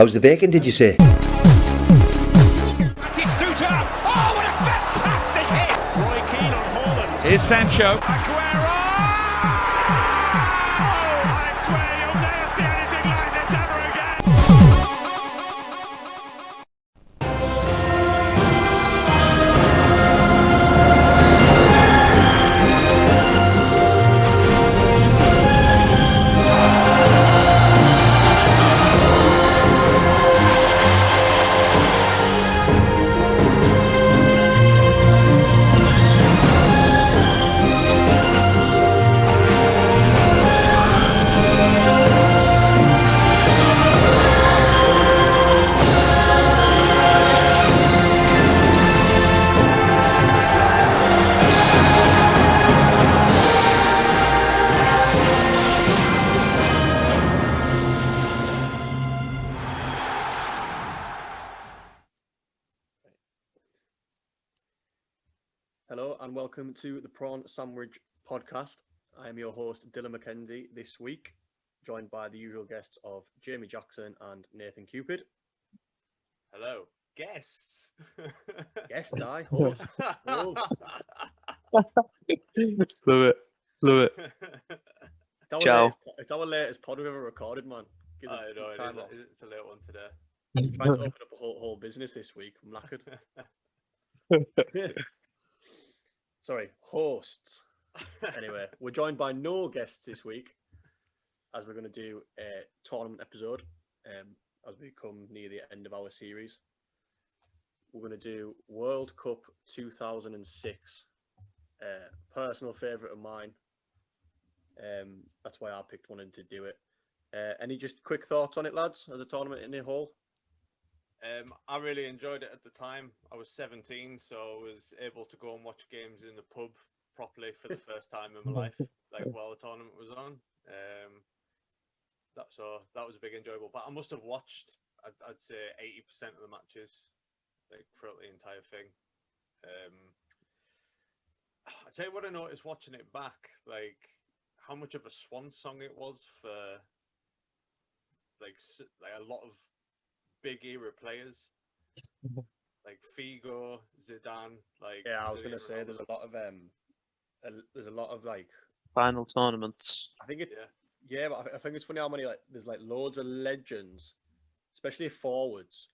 How's the bacon, did you say? Batistuta! Oh, what a fantastic hit! Roy Keane on Haaland. Here's Sancho. Aguero! I swear you'll never see anything like this ever again. Hello and welcome to the Prawn Sandwich Podcast. I am your host, Dylan McKenzie, this week, joined by the usual guests of Jamie Jackson and Nathan Cupid. Hello, guests. Guests, I host. Love it. Love it. Ciao. It's our latest pod we've ever recorded, man. Gives I us know, time off. it's a late one today. I'm trying to open up a whole business this week. I'm knackered. Sorry, hosts. Anyway, we're joined by no guests this week, as we're going to do a tournament episode as we come near the end of our series. We're going to do World Cup 2006, personal favourite of mine. That's why I picked one to do it. Any just quick thoughts on it, lads, as a tournament in the whole? I really enjoyed it at the time. I was 17, so I was able to go and watch games in the pub properly for the first time in my life, like while the tournament was on. That was a big enjoyable. But I must have watched, I'd say 80% of the matches, like throughout the entire thing. I tell you what, I noticed watching it back, like how much of a swan song it was for like a lot of big era players like Figo, Zidane. Like, yeah, I was gonna say there's a lot of like Final tournaments. I think it. Yeah, but I think it's funny how many there's loads of legends, especially forwards,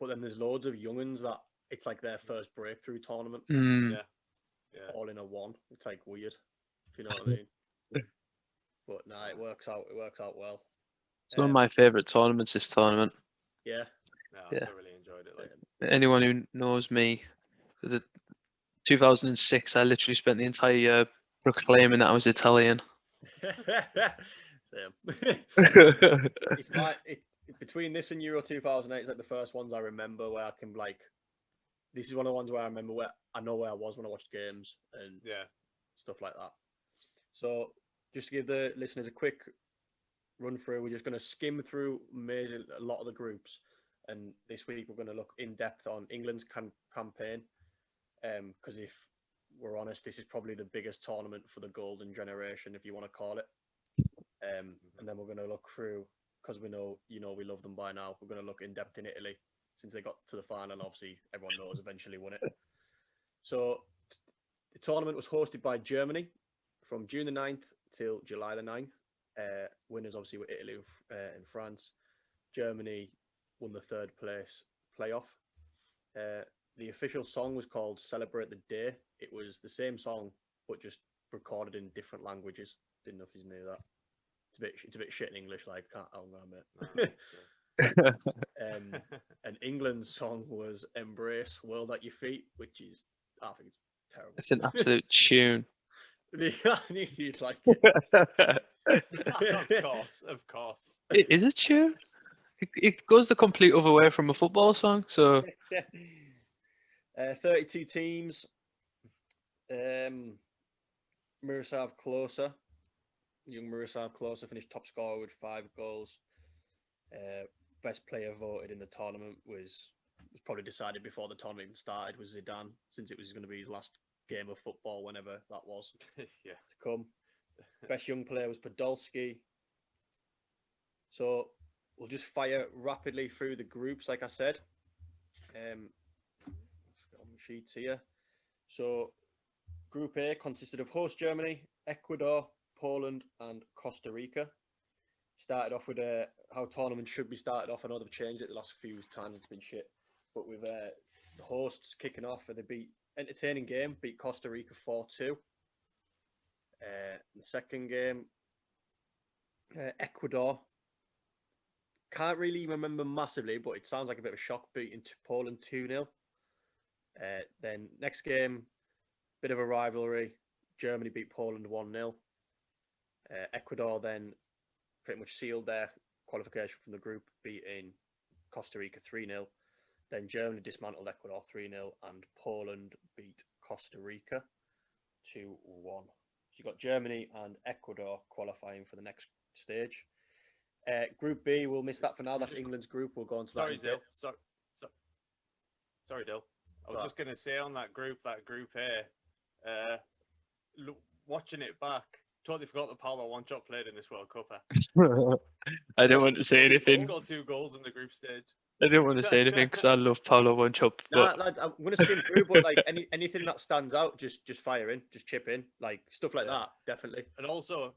but then there's loads of younguns that it's like their first breakthrough tournament. Yeah, all in a one. It's like weird, if you know what I mean. But nah, it works out. It works out well. It's one of my favourite tournaments, this tournament. Yeah. No, Yeah. I really enjoyed it. Like, Anyone who knows me, the 2006, I literally spent the entire year proclaiming that I was Italian. Same. It's between this and Euro 2008, it's like the first ones I remember where I can this is one of the ones where I remember where I know where I was when I watched games and stuff like that. So just to give the listeners a quick run through, we're just going to skim through a lot of the groups, and this week we're going to look in depth on England's campaign, because if we're honest, this is probably the biggest tournament for the golden generation, if you want to call it. And then we're going to look through, because we know we love them by now, we're going to look in depth in Italy, since they got to the final, and obviously everyone knows eventually won it. So the tournament was hosted by Germany from June the 9th till July the 9th. Winners obviously were Italy and France. Germany won the third place playoff. The official song was called Celebrate the Day. It was the same song, but just recorded in different languages. Didn't know if you knew that. It's a bit shit in English, like, and England's song was Embrace World at Your Feet, which is, I think it's terrible. It's an absolute tune. You'd like it. of course. It is a tune. It goes the complete other way from a football song. So 32 teams. Miroslav Klose, young Miroslav Klose, finished top scorer with 5 goals. Best player voted in the tournament was probably decided before the tournament even started, was Zidane, since it was going to be his last game of football, whenever that was to come. Best young player was Podolski. So we'll just fire rapidly through the groups, like I said. On the sheets here. So, Group A consisted of host Germany, Ecuador, Poland, and Costa Rica. Started off with how tournaments should be started off. I know they've changed it the last few times; it's been shit. But with the hosts kicking off, and they beat entertaining game, beat Costa Rica 4-2. The second game, Ecuador. Can't really remember massively, but it sounds like a bit of a shock, beating Poland 2-0. Then next game, bit of a rivalry. Germany beat Poland 1-0. Ecuador then pretty much sealed their qualification from the group, beating Costa Rica 3-0. Then Germany dismantled Ecuador 3-0, and Poland beat Costa Rica 2-1. So you got Germany and Ecuador qualifying for the next stage. Group B, we'll miss that for now. That's England's group. We'll go on to that. Sorry, Dill. Sorry, Dill. I was just going to say on that group A, watching it back, totally forgot that Paulo Wanchope played in this World Cup. I don't want to say anything. He scored 2 goals in the group stage. I don't want to say anything because I love Paulo Wanchope. Nah, I'm going to skim through, but like anything that stands out, just fire in, just chip in, like stuff like that, definitely. And also,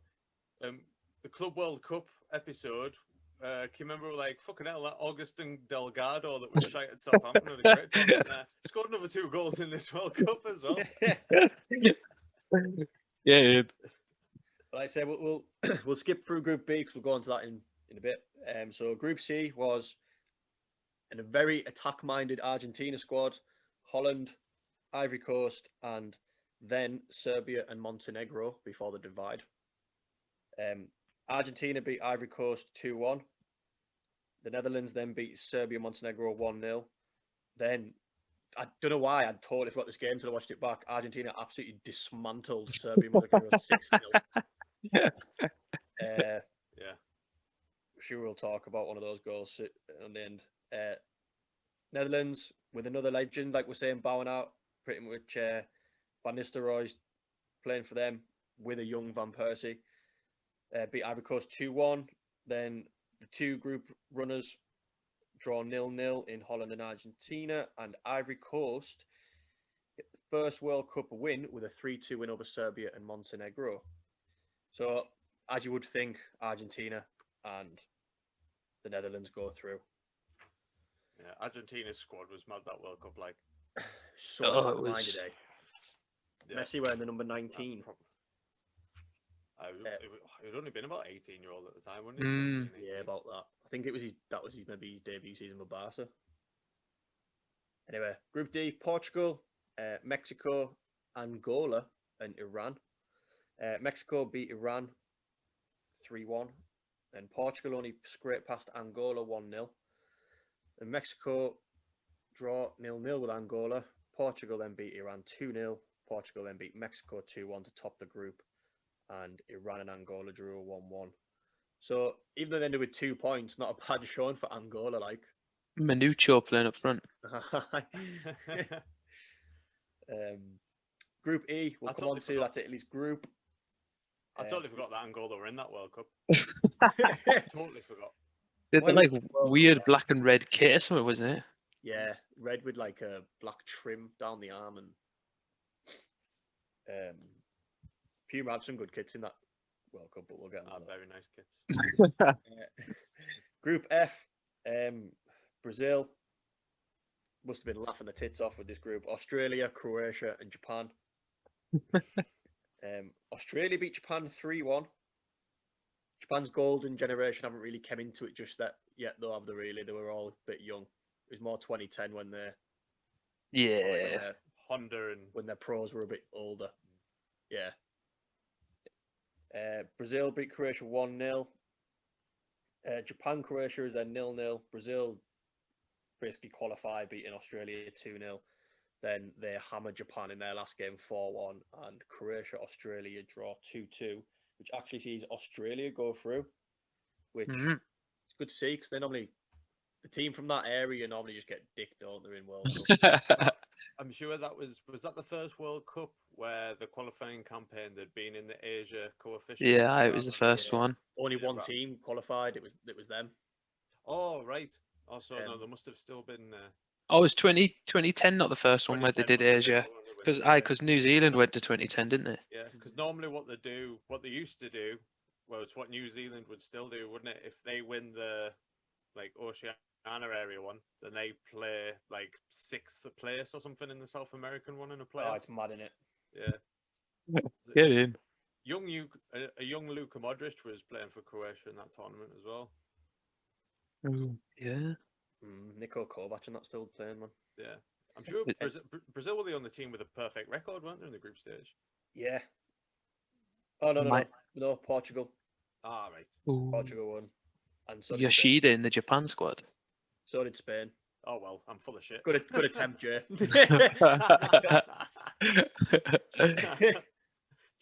the Club World Cup episode. Can you remember, like, fucking hell, that Augustin Delgado that was shite at Southampton had a great tournament there. Scored another 2 goals in this World Cup as well. Yeah. Like I said, we'll skip through Group B because we'll go on to that in a bit. So Group C was in a very attack-minded Argentina squad, Holland, Ivory Coast, and then Serbia and Montenegro before the divide. Argentina beat Ivory Coast 2-1. The Netherlands then beat Serbia and Montenegro 1-0. Then, I don't know why, I totally forgot this game until I watched it back. Argentina absolutely dismantled Serbia and Montenegro 6-0. Yeah. I'm sure we'll talk about one of those goals on the end. Netherlands with another legend, like we're saying, bowing out. Pretty much Van Nistelrooy's playing for them with a young Van Persie. Beat Ivory Coast 2-1. Then the 2 group runners draw 0-0 in Holland and Argentina. And Ivory Coast get the first World Cup win with a 3-2 win over Serbia and Montenegro. So, as you would think, Argentina and the Netherlands go through. Yeah, Argentina's squad was mad that World Cup, like. So attack-minded, eh? Yeah. Messi wearing the number 19. It had only been about 18-year-old at the time, wasn't he? Yeah, about that. I think it was maybe his debut season with Barca. Anyway, Group D, Portugal, Mexico, Angola, and Iran. Mexico beat Iran 3-1. And Portugal only scraped past Angola 1-0. And Mexico draw 0-0 with Angola. Portugal then beat Iran 2-0. Portugal then beat Mexico 2-1 to top the group. And Iran and Angola drew a 1-1. So even though they ended with 2 points, not a bad showing for Angola. Like Manucho playing up front. Group E, we'll come on to. That's Italy's group. I totally forgot that Angola were in that World Cup. Totally forgot. They had like weird black and red kit or something, wasn't it? Yeah, red with like a black trim down the arm, and Puma had some good kits in that World Cup, but we'll get on to that. Very nice kits. Group F, Brazil must have been laughing their tits off with this group. Australia, Croatia, and Japan. Australia beat Japan 3-1. Japan's golden generation haven't really come into it just yet, though, have they really? They were all a bit young. It was more 2010 when they're... Yeah. Honda and... When their pros were a bit older. Yeah. Brazil beat Croatia 1-0. Japan-Croatia is then 0-0. Brazil basically qualified, beating Australia 2-0. Then they hammered Japan in their last game 4-1. And Croatia-Australia draw 2-2, which actually sees Australia go through, which is good to see because they normally... The team from that area normally just get dicked, don't they, in World Cup? I'm sure that was that the first World Cup where the qualifying campaign had been in the Asia coefficient? Yeah, it was the first one. Only one team qualified. It was them. Oh, right. Also, no, there must have still been. Oh, it was 2010, not the first one where they 2010 did was the big Asia. one when Because they did because New Zealand went to 2010, didn't they? Yeah, because normally what they used to do, well, it's what New Zealand would still do, wouldn't it? If they win the like Oceania area one, then they play like 6th place or something in the South American one in a playoff. Oh, it's mad, innit? Yeah. Get in. A young Luka Modric was playing for Croatia in that tournament as well. Ooh, yeah. Niko Kovac and that's still playing, man. Yeah. I'm sure Brazil were the only team with a perfect record, weren't they, in the group stage? Yeah. Oh, no, Portugal. Ah, right. Ooh. Portugal won. And so did Yoshida in the Japan squad. So did Spain. Oh, well, I'm full of shit. Good attempt, Jay. It's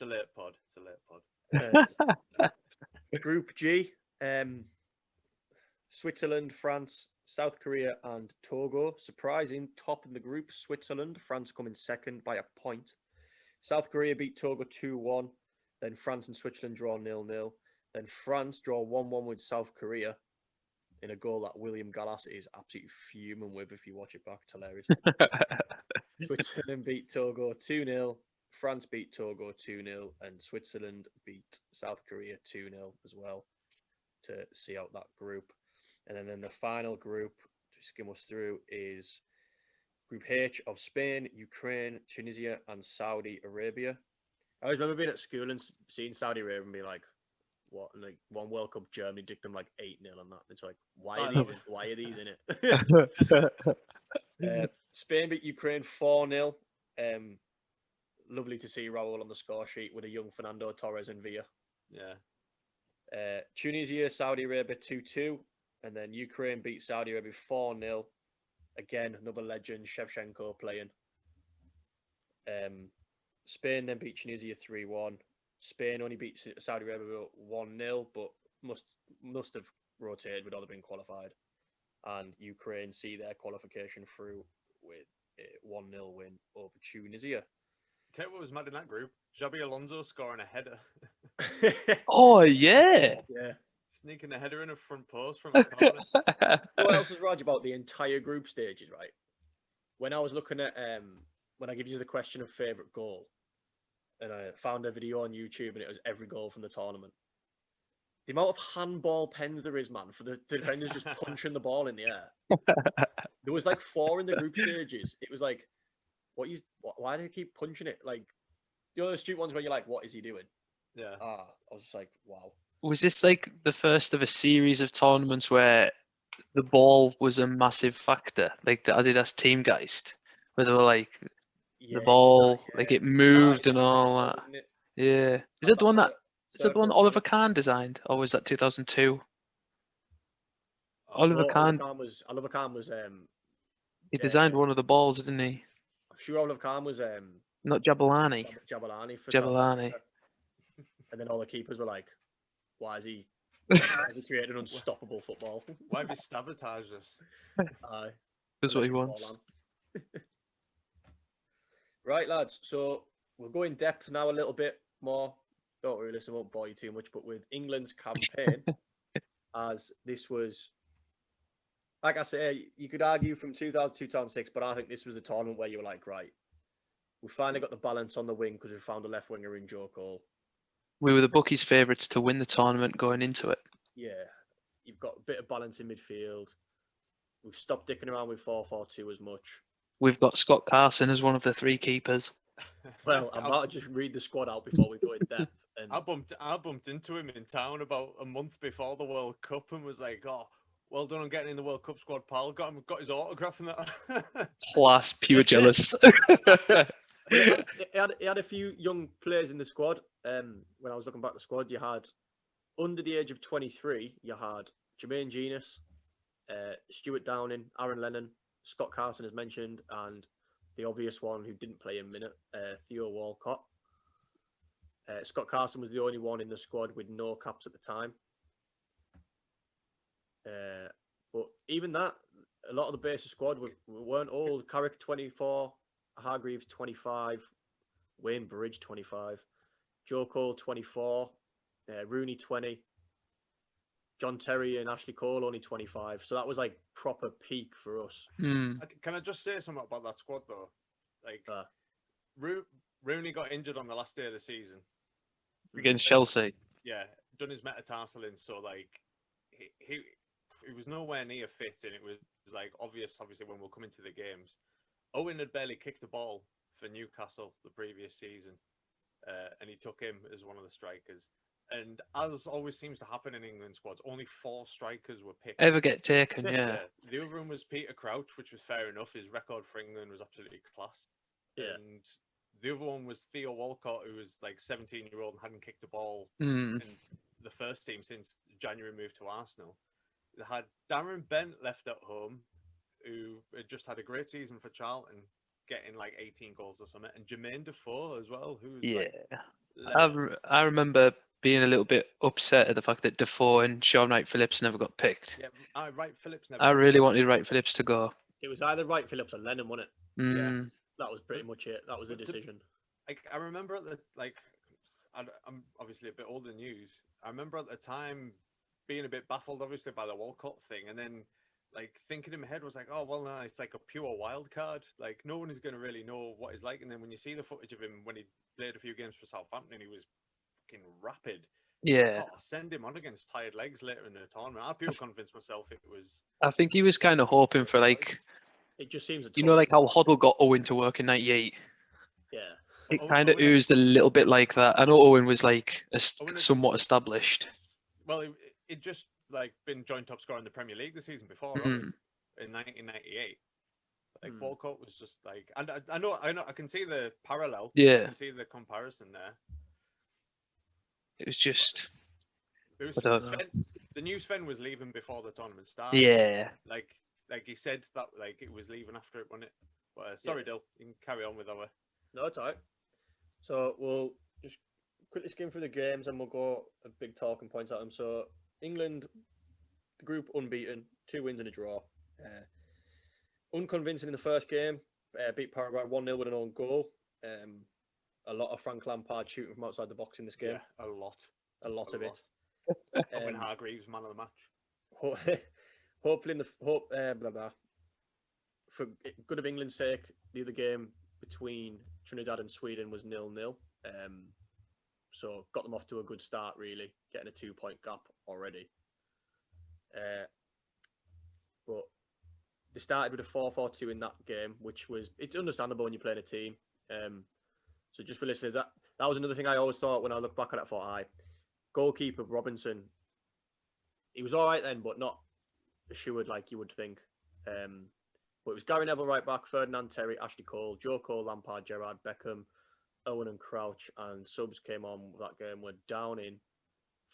a late pod. Group G, Switzerland, France, South Korea, and Togo. Surprising, top in the group, Switzerland. France coming second by a point. South Korea beat Togo 2-1. Then France and Switzerland draw 0-0. Then France draw 1-1 with South Korea in a goal that William Gallas is absolutely fuming with if you watch it back. It's hilarious. Switzerland beat Togo 2-0. France beat Togo 2-0. And Switzerland beat South Korea 2-0 as well to see out that group. And then the final group to skim us through is Group H of Spain, Ukraine, Tunisia, and Saudi Arabia. I always remember being at school and seeing Saudi Arabia and being like, what? Like one World Cup, Germany dicked them like 8-0 on that. It's like, why are these in it? Spain beat Ukraine 4-0. Lovely to see Raul on the score sheet with a young Fernando Torres and Villa. Yeah. Tunisia, Saudi Arabia 2-2. And then Ukraine beat Saudi Arabia 4-0. Again, another legend, Shevchenko playing. Spain then beat Tunisia 3-1. Spain only beat Saudi Arabia 1-0, but must have rotated with all been qualified. And Ukraine see their qualification through with a 1-0 win over Tunisia. Tell you what was mad in that group? Xabi Alonso scoring a header. Oh, yeah. Yeah. Sneaking a header in a front post from a corner. What else was right about the entire group stages, right? When I was looking at, when I give you the question of favourite goal, and I found a video on YouTube and it was every goal from the tournament. The amount of handball pens there is, man, for the defenders just punching the ball in the air. There was like 4 in the group stages. It was like, why do they keep punching it? Like, the other stupid ones where you're like, what is he doing? Yeah. I was just like, wow. Was this like the first of a series of tournaments where the ball was a massive factor, like the Adidas Teamgeist, where they were like the ball, like it moved and all that? Yeah, is that the one that Oliver Kahn designed, or was that 2002? Oliver Kahn was he designed one of the balls, didn't he? I'm sure Oliver Kahn was not Jabulani. Jabulani. And then all the keepers were like, why has he created an unstoppable football? Why have he sabotaged us? That's what he wants. Right, lads. So we'll go in depth now a little bit more. Don't really listen, won't bore you too much, but with England's campaign, as this was, like I say, you could argue from 2000 to 2006, but I think this was the tournament where you were like, right, we finally got the balance on the wing because we found a left winger in Joe Cole. We were the bookies' favourites to win the tournament going into it. Yeah, you've got a bit of balance in midfield. We've stopped dicking around with 4-4-2 as much. We've got Scott Carson as one of the 3 keepers. Well, I'm about to just read the squad out before we go in depth. And I bumped into him in town about a month before the World Cup and was like, "Oh, well done on getting in the World Cup squad, pal. Got his autograph and that." Class, pure jealous. He had a few young players in the squad. When I was looking back at the squad, you had under the age of 23, you had Jermaine Genius, Stuart Downing, Aaron Lennon, Scott Carson as mentioned, and the obvious one who didn't play a minute, Theo Walcott. Scott Carson was the only one in the squad with no caps at the time. But even that, a lot of the basic squad weren't old. Carrick 24, Hargreaves 25, Wayne Bridge 25, Joe Cole 24, Rooney 20, John Terry and Ashley Cole only 25. So that was like proper peak for us. Mm. Can I just say something about that squad though? Like, Rooney got injured on the last day of the season Against Chelsea. Yeah, done his metatarsal in, so like he was nowhere near fit, and it was like obviously when we'll come into the games. Owen had barely kicked a ball for Newcastle the previous season, and he took him as one of the strikers. And as always seems to happen in England squads, only 4 strikers were picked. Ever get taken, yeah. The other one was Peter Crouch, which was fair enough. His record for England was absolutely class. Yeah. And the other one was Theo Walcott, who was like 17-year-old and hadn't kicked a ball in the first team since January move to Arsenal. They had Darren Bent left at home, who had just had a great season for Charlton, getting like 18 goals or something, and Jermaine Defoe as well, who I remember being a little bit upset at the fact that Defoe and Sean Wright Phillips never got picked. Yeah, Wright Phillips never. I really wanted Wright Phillips to go. It was either Wright Phillips or Lennon, wasn't it? Yeah, that was pretty much it. That was the decision. I remember at the I'm obviously a bit older than you. I remember at the time being a bit baffled, obviously, by the Walcott thing, and then like thinking in my head was like, oh well, no, it's like a pure wild card. Like no one is going to really know what he's like. And then when you see the footage of him when he played a few games for Southampton, he was fucking rapid. Yeah. Send him on against tired legs later in the tournament. I feel convinced myself it was. I think he was kind of hoping for like. It just seems like how Hoddle got Owen to work in '98. Yeah. It kind of oozed a little bit like that. I know Owen was like somewhat established. Well, it just like been joint top scorer in the Premier League the season before, in 1998. Like Walcott was just like, and I know, I can see the parallel. Yeah. I can see the comparison there. It was just. It was Sven, the new Sven was leaving before the tournament started. Yeah. Like he said that like it was leaving after it, wasn't it? But sorry, Dill, you can carry on with our. No, it's alright. So we'll just quickly skim through the games and we'll go a big talking points at them. So England, the group unbeaten, 2 wins and a draw. Unconvincing in the first game, beat Paraguay 1-0 with an own goal. A lot of Frank Lampard shooting from outside the box in this game. Yeah, a lot of it. Owen Hargreaves, man of the match. Hopefully, for good of England's sake, the other game between Trinidad and Sweden was 0-0. So got them off to a good start, really, getting a 2-point gap already. But they started with a 4-4-2 in that game, which was, it's understandable when you're playing a team. So just for listeners, that was another thing I always thought when I look back at it, I thought, goalkeeper Robinson, he was all right then, but not assured like you would think. But it was Gary Neville right back, Ferdinand Terry, Ashley Cole, Joe Cole, Lampard, Gerrard, Beckham, Owen and Crouch, and subs came on that game were Downing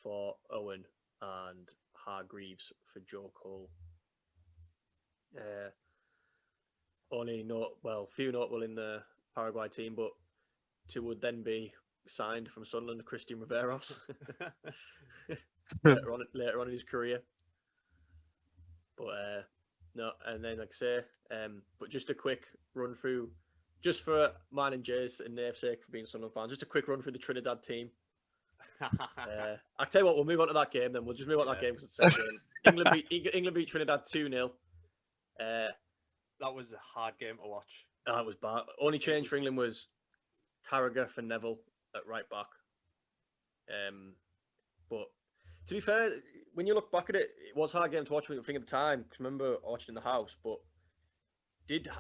for Owen and Hargreaves for Joe Cole. Few notable in the Paraguay team, but 2 would then be signed from Sunderland, Christian Riveros, later on in his career. But no, and then like I say, but just a quick run through, just for mine and Jay's and Nave's sake for being Sunderland fans, just a quick run through the Trinidad team. I'll tell you what, we'll move on to that game then. We'll just move on to that game because it's the same game. England beat Trinidad 2-0. That was a hard game to watch. That was bad. Only change for England was Carragher for Neville at right back. But to be fair, when you look back at it, it was a hard game to watch. When you think at the time, because remember watching in the house. But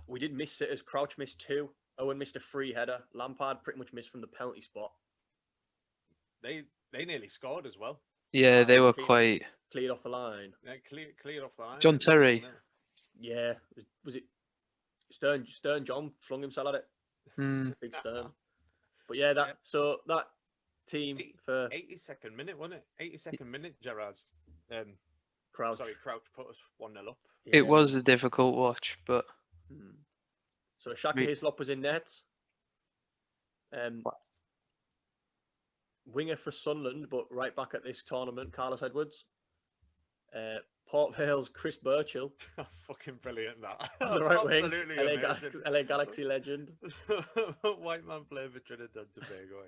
we did miss sitters. Crouch missed 2. Owen missed a free header. Lampard pretty much missed from the penalty spot. They nearly scored as well. Yeah, they were quite cleared off the line. Yeah, cleared off the line. John Terry. Yeah, was it Stern? John flung himself at it. Big Stern. But yeah, that team for 82nd minute, wasn't it? 82nd minute, Gerrard. Crouch put us 1-0 up. Yeah. It was a difficult watch, but so Shaka Hislop was in net. Winger for Sunderland, but right back at this tournament, Carlos Edwards. Port Vale's Chris Burchill. Fucking brilliant, that. On the right wing. Absolutely LA Galaxy legend. White man playing for Trinidad and Tobago.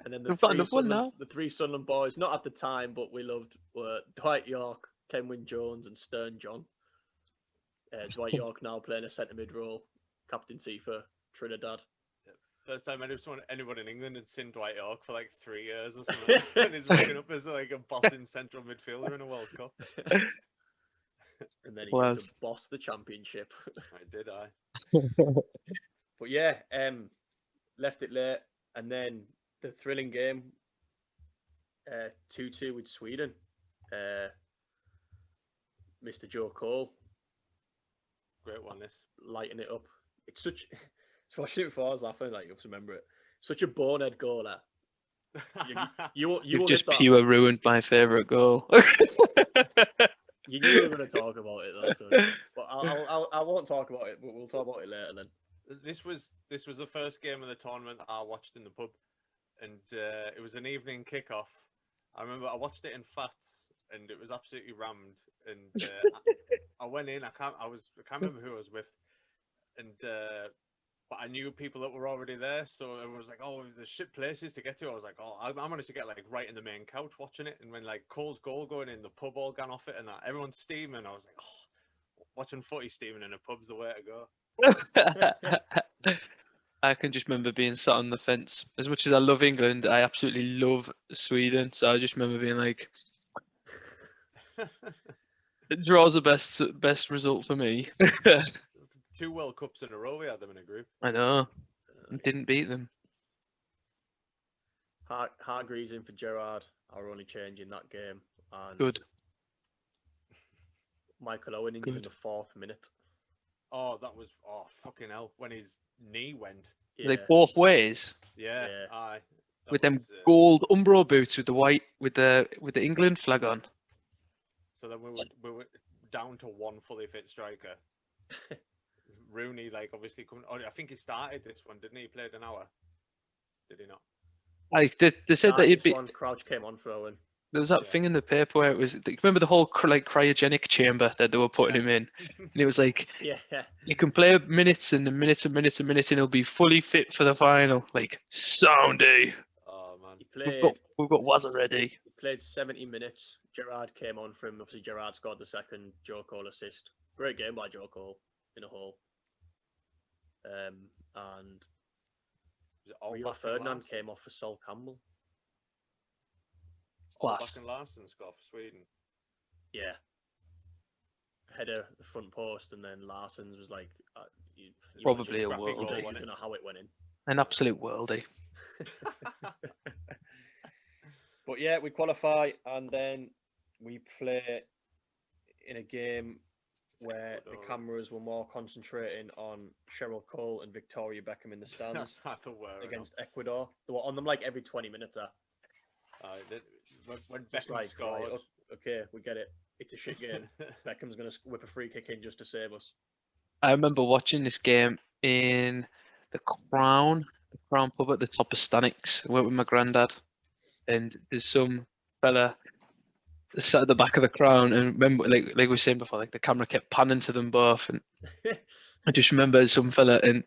And then We've got another one now. The three Sunderland boys, not at the time, but we loved, were Dwight York, Kenwyn Jones, and Stern John. Dwight York now playing a centre mid role, captaincy for Trinidad. First time anyone in England had seen Dwight York for like 3 years or something, and he's waking up as like a bossing central midfielder in a World Cup. And then he got to boss the championship. But yeah, left it late, and then the thrilling game, 2-2 with Sweden. Mr. Joe Cole, great one. This lighting it up. It's such. Watching it before, I was laughing. Like, you have to remember it. Such a bonehead goal. You've just pure ruined my favourite goal. You knew we were going to talk about it, though. So. But I won't talk about it. But we'll talk about it later. Then this was the first game of the tournament I watched in the pub, and it was an evening kickoff. I remember I watched it in Fats, and it was absolutely rammed. And I went in. I can't remember who I was with, and. But I knew people that were already there, so it was like, oh, there's shit places to get to. I was like, oh, I managed to get like right in the main couch watching it, and when like Cole's goal going in, the pub all gone off it, and everyone's steaming. I was like, oh, watching footy steaming in a pub's the way to go. I can just remember being sat on the fence. As much as I love England, I absolutely love Sweden. So I just remember being like, it draws the best result for me. 2 World Cups in a row we had them in a group. I know. Didn't beat them. Hargreaves in for Gerrard. Our only change in that game. And good. Michael Owen in the 4th minute. Oh, that was fucking hell when his knee went. Yeah. Like both ways. Yeah. Aye. With them gold Umbro boots with the white with the England flag on. So then we were down to 1 fully fit striker. Rooney, like, obviously coming. Oh, I think he started this one, didn't he? He played an hour. Did he not? Like they said that he'd be. Crouch came on for Owen. There was that thing in the paper where it was. Remember the whole cryogenic chamber that they were putting him in, and it was like, you can play minutes and minutes and minutes and minutes, and he'll be fully fit for the final. Like, soundy. Oh man, we've got Was already. He played 70 minutes. Gerrard came on for him. Obviously, Gerrard scored the second. Joe Cole assist. Great game by Joe Cole in a whole. And Rio Ferdinand came off for Sol Campbell. Back and Larson scored for Sweden. Yeah. Header the front post, and then Larson's was like probably a worldie. I don't know how it went in. An absolute worldie. But yeah, we qualify, and then we play in a game where the cameras were more concentrating on Cheryl Cole and Victoria Beckham in the stands against Ecuador. They were on them like every 20 minutes. When Beckham scored. Right, okay, we get it. It's a shit game. Beckham's going to whip a free kick in just to save us. I remember watching this game in the Crown pub at the top of Stanix. I went with my granddad, and there's some fella sat at the back of the Crown, and remember, like we were saying before, like the camera kept panning to them both, and I just remember some fella, and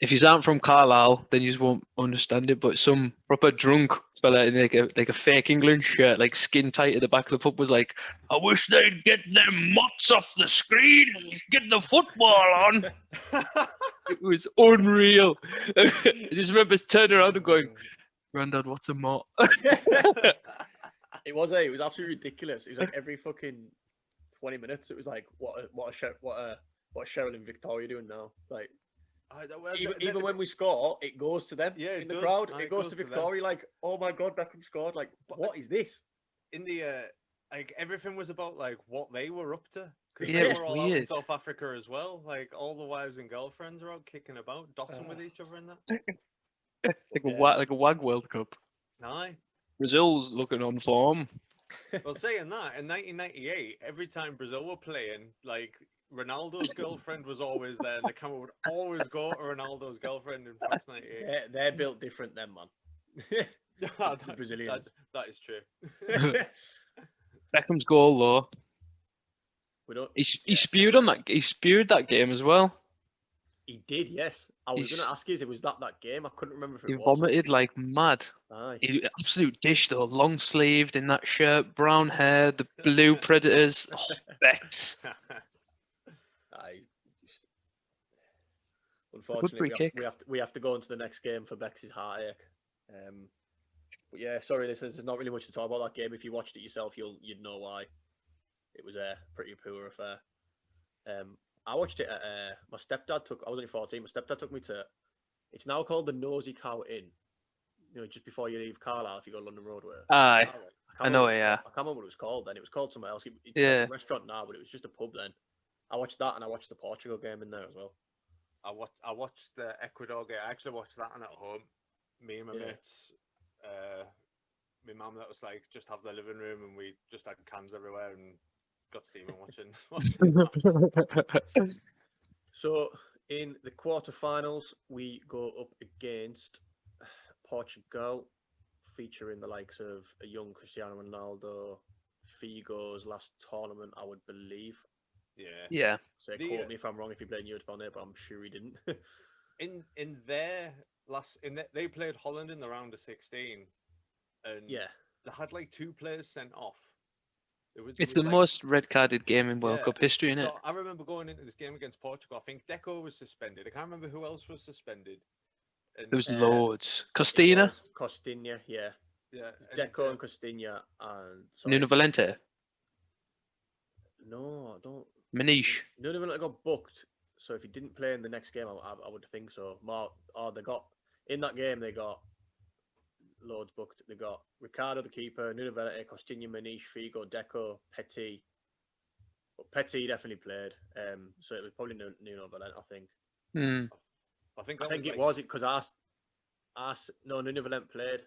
if you aren't from Carlisle, then you just won't understand it, but some proper drunk fella in like a fake England shirt, like skin tight at the back of the pub, was like, I wish they'd get them mutts off the screen and get the football on. It was unreal. I just remember turning around and going, Grandad, what's a mutt? It was absolutely ridiculous. It was like every fucking 20 minutes. It was like, what are Cheryl and Victoria doing now? Like, even when we score, it goes to them in the crowd. It goes to Victoria. Like, oh my god, Beckham scored. Like, what is this? In the like, everything was about like what they were up to, because they were all out in South Africa as well. Like, all the wives and girlfriends are out kicking about, dotting with each other in that. like a WAG World Cup. Aye. Brazil's looking on form. Well, saying that, in 1998, every time Brazil were playing, like, Ronaldo's girlfriend was always there, and the camera would always go to Ronaldo's girlfriend in France 98. They're built different then, man. The Brazilians. That is true. Beckham's goal, though. We don't. He spewed on that. He spewed that game as well. He did, yes. I was going to ask you, it was that game? I couldn't remember if He it was. vomited like mad. Aye. He absolute dish though, long sleeved in that shirt, brown hair, the blue Predators. Oh, Bex. Aye. Unfortunately, we have to go into the next game for Bex's heartache. But yeah, sorry, listeners, there's not really much to talk about that game. If you watched it yourself, you'd know why. It was a pretty poor affair. I watched it at my stepdad took. I was only 14. My stepdad took me to. It's now called the Nosy Cow Inn. You know, just before you leave Carlisle, if you go London Roadway. Aye, I know it. Yeah, I can't remember what it was called then. It was called something else. It's yeah, like a restaurant now, but it was just a pub then. I watched that, and I watched the Portugal game in there as well. I watched the Ecuador game. I actually watched that one at home. Me and my mates. My mum, that was like, just have the living room, and we just had cans everywhere and got steaming watching. So in the quarterfinals, we go up against Portugal, featuring the likes of a young Cristiano Ronaldo, Figo's last tournament, I would believe. Yeah. So quote me if I'm wrong if he played in Europe on it, but I'm sure he didn't. They played Holland in the round of 16, and they had like 2 players sent off. It's the most red-carded game in World Cup history, isn't it? I remember going into this game against Portugal. I think Deco was suspended. I can't remember who else was suspended. There was loads. Costina? Costinha, yeah. Yeah. Deco and Costinha and... Nuno Valente? No, I don't... Manish? Nuno Valente got booked, so if he didn't play in the next game, I would think so. They got... In that game, they got loads booked. They got Ricardo, the keeper, Nuno Valente, Costinha, Manish, Figo, Deco, Petit. But Petit definitely played. So it was probably Nuno Valente, I think. I think it was because Nuno Valente played.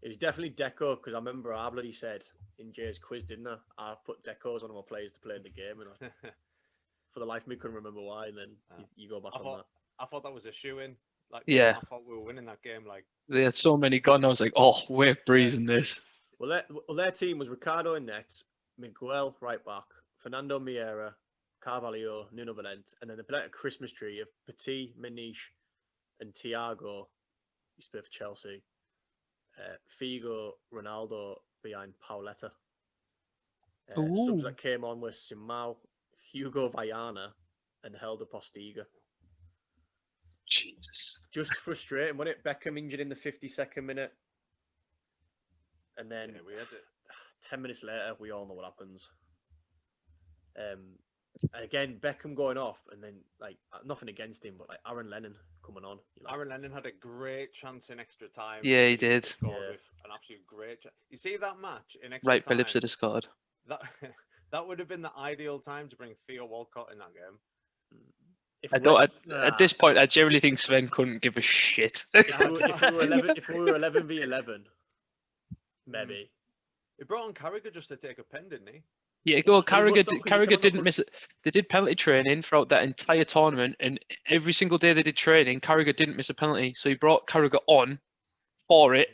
It was definitely Deco because I remember I bloody said in Jay's quiz, didn't I? I put Deco as one of my players to play in the game, and for the life of me couldn't remember why. And then you go back on that. I thought that was a shoe-in. Like, yeah, I thought we were winning that game. Like, they had so many gone. I was like, oh, we're breezing this. Well, their team was Ricardo in net, Miguel right back, Fernando Miera, Carvalho, Nuno Valente, and then they played a Christmas tree of Petit, Manish, and Thiago. Used to play for Chelsea. Figo, Ronaldo behind Pauletta. Subs that came on were Simao, Hugo Vaiana, and Helder Postiga. Jesus. Just frustrating, wasn't it? Beckham injured in the 52nd minute. And then we had it. 10 minutes later, we all know what happens. Again, Beckham going off, and then, like, nothing against him, but, like, Aaron Lennon coming on. Aaron Lennon had a great chance in extra time. Yeah, he did. With an absolute great chance. You see that match in extra Right, time? Phillips would have scored. That would have been the ideal time to bring Theo Walcott in that game. At this point, I generally think Sven couldn't give a shit. If we were 11v11, maybe. He brought on Carragher just to take a pen, didn't he? Yeah, Carragher didn't miss it. They did penalty training throughout that entire tournament, and every single day they did training, Carragher didn't miss a penalty. So he brought Carragher on for it,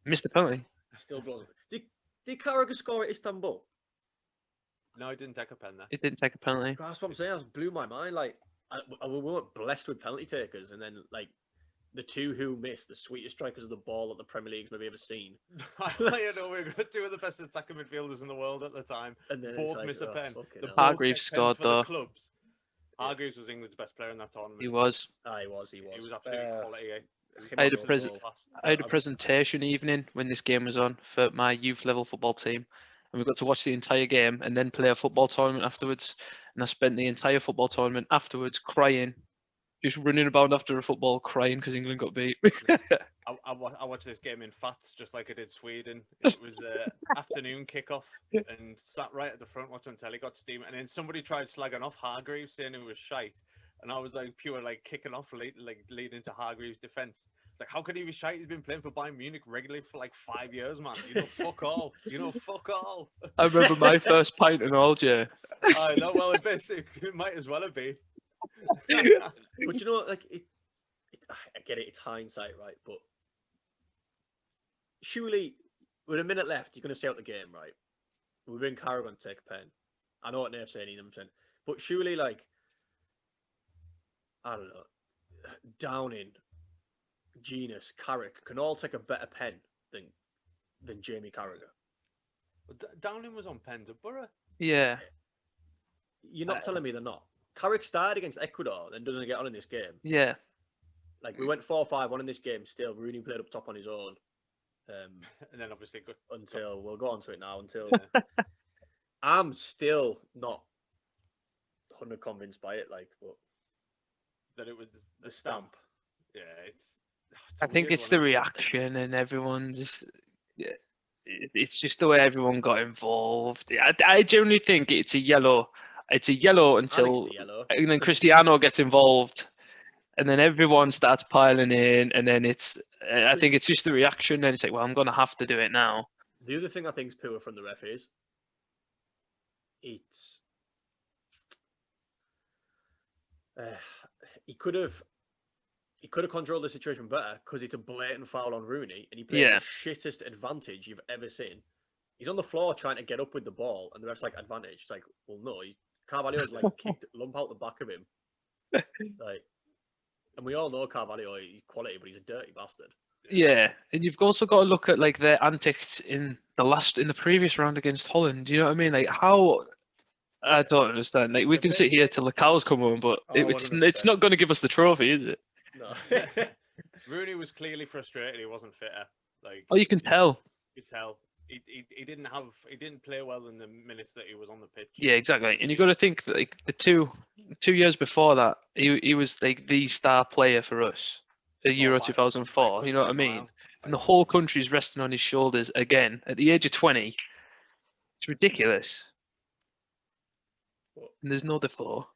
missed the penalty. Still blows it. Did Carragher score at Istanbul? No, he didn't take a pen there. He didn't take a penalty. That's what I'm saying. That blew my mind. Like, we weren't blessed with penalty takers, and then like the 2 who missed, the sweetest strikers of the ball that the Premier League's maybe ever seen. You know, we got 2 of the best attacking midfielders in the world at the time. And then both miss a pen. Hargreaves scored though. Clubs. Hargreaves was England's best player in that tournament. He was. He was. He was absolutely quality. I had a presentation evening when this game was on for my youth level football team, and we got to watch the entire game and then play a football tournament afterwards. And I spent the entire football tournament afterwards crying, just running about after a football, crying because England got beat. I watched this game in Fats, just like I did Sweden. It was afternoon kickoff, and sat right at the front watching telly, got steam, and then somebody tried slagging off Hargreaves, saying it was shite. And I was like pure like kicking off, leading to Hargreaves' defense. It's like, how can he be shite? He's been playing for Bayern Munich regularly for like 5 years, man. You know, fuck all. Fuck all. I remember my first pint and all, Jay. I know. Well, it might as well have been. But you know, like I get it. It's hindsight, right? But surely, with a minute left, you're going to stay out the game, right? We bring Carragher to take a pen. I know what Nave's saying, but surely, like, I don't know, Downing, Genus, Carrick can all take a better pen than Jamie Carragher. Downing was on Peterborough. Yeah. You're not telling me they're not. Carrick started against Ecuador, then doesn't get on in this game. Yeah. Like, we went 4-5-1 in this game still. Rooney played up top on his own. And then obviously we'll go on to it now, I'm still not 100 convinced by it, like, but that it was the stamp. Yeah, I think it's the reaction and everyone's. Yeah, it's just the way everyone got involved. I generally think it's a yellow. It's a yellow until and then Cristiano gets involved, and then everyone starts piling in, and then it's. I think it's just the reaction, and it's like, well, I'm gonna have to do it now. The other thing I think is poor from the ref is he could have controlled the situation better because it's a blatant foul on Rooney and he plays the shittest advantage you've ever seen. He's on the floor trying to get up with the ball and the ref's like, advantage. It's like, well, no, Carvalho's like kicked lump out the back of him. Like, and we all know Carvalho, he's quality, but he's a dirty bastard. Yeah, and you've also got to look at like their antics in the previous round against Holland. You know what I mean? Like how I don't understand. Like we can sit here till the cows come home, but it's not going to give us the trophy, is it? No. Rooney was clearly frustrated. He wasn't fitter. Like, oh, you can tell. You could tell. He didn't play well in the minutes that he was on the pitch. Yeah, exactly. And you got to think that, like the two years before that, he was like the star player for us. The Euro 2004. You know what I mean? And the whole country's resting on his shoulders again at the age of 20. It's ridiculous. And there's no Defoe.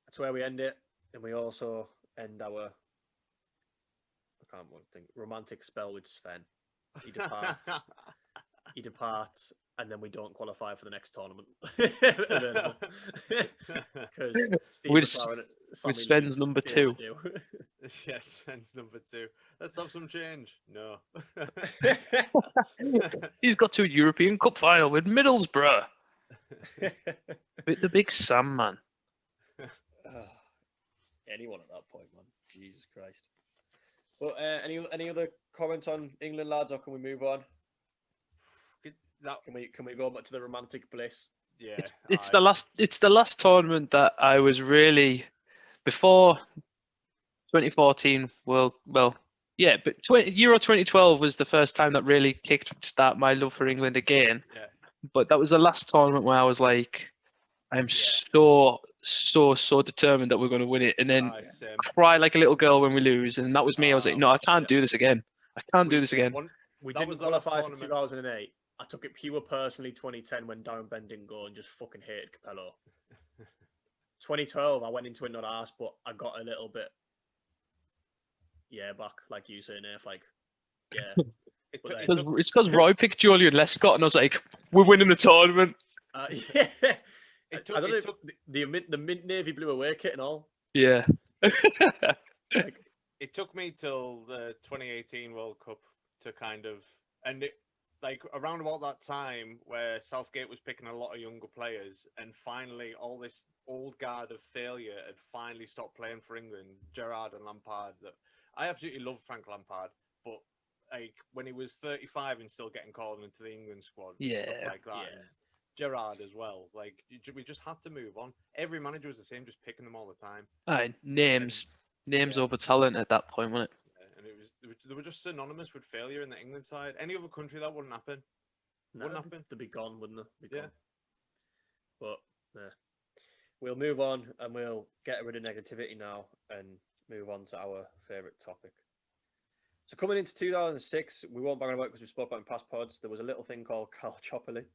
That's where we end it. And we also end our, romantic spell with Sven. He departs, and then we don't qualify for the next tournament. With Sven's number 2. Yes, Sven's number 2. Let's have some change. No. He's got to a European Cup final with Middlesbrough. The big Sam, man. Anyone at that point, man. Jesus Christ. Well, any other comments on England, lads, or can we move on? Can we go back to the romantic bliss? Yeah, it's the last tournament that I was really before 2014 Euro 2012 was the first time that really kickstart my love for England again. Yeah. But that was the last tournament where I was like, I'm so determined that we're going to win it, and then cry like a little girl when we lose. And that was me. I was like, no, I can't do this again. I can't do this again. We didn't qualify for 2008. I took it pure personally 2010 when Darren Ben didn't go and just fucking hated Capello. 2012, I went into it not asked, but I got a little bit, back, like you say, Nate, like, yeah. It's because Roy picked Julian Lescott, and I was like, we're winning the tournament. Yeah. I don't know the mint navy blue away kit and all. Yeah. It took me till the 2018 World Cup to kind of, and it, like around about that time where Southgate was picking a lot of younger players, and finally all this old guard of failure had finally stopped playing for England. Gerrard and Lampard. That I absolutely love Frank Lampard, but like when he was 35 and still getting called into the England squad, and stuff like that. Yeah. And Gerrard as well. Like we just had to move on. Every manager was the same, just picking them all the time. Names over talent at that point, wasn't it? And they were just synonymous with failure in the England side. Any other country that wouldn't happen. Wouldn't happen. They'd be gone, wouldn't they? Gone. But we'll move on and we'll get rid of negativity now and move on to our favourite topic. So coming into 2006, we won't bang about it because we spoke about in past pods. There was a little thing called calciopoli.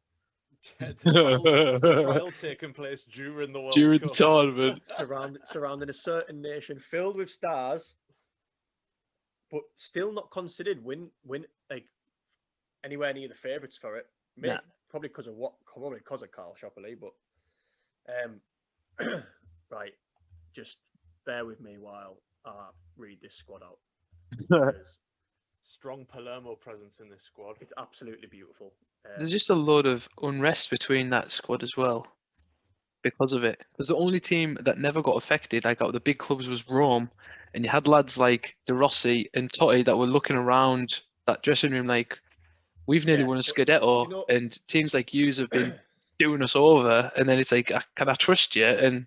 The trials taking place during the World Cup. The tournament. surrounding a certain nation filled with stars, but still not considered win like anywhere near the favourites for it. Maybe, probably because of Carl Shopperly, but right, just bear with me while I read this squad out. Strong Palermo presence in this squad. It's absolutely beautiful. There's just a load of unrest between that squad as well because of it. Because the only team that never got affected, like out of the big clubs, was Rome, and you had lads like De Rossi and Totti that were looking around that dressing room like, we've nearly won a Scudetto, and teams like yous have been doing us over, and then it's like, can I trust you? And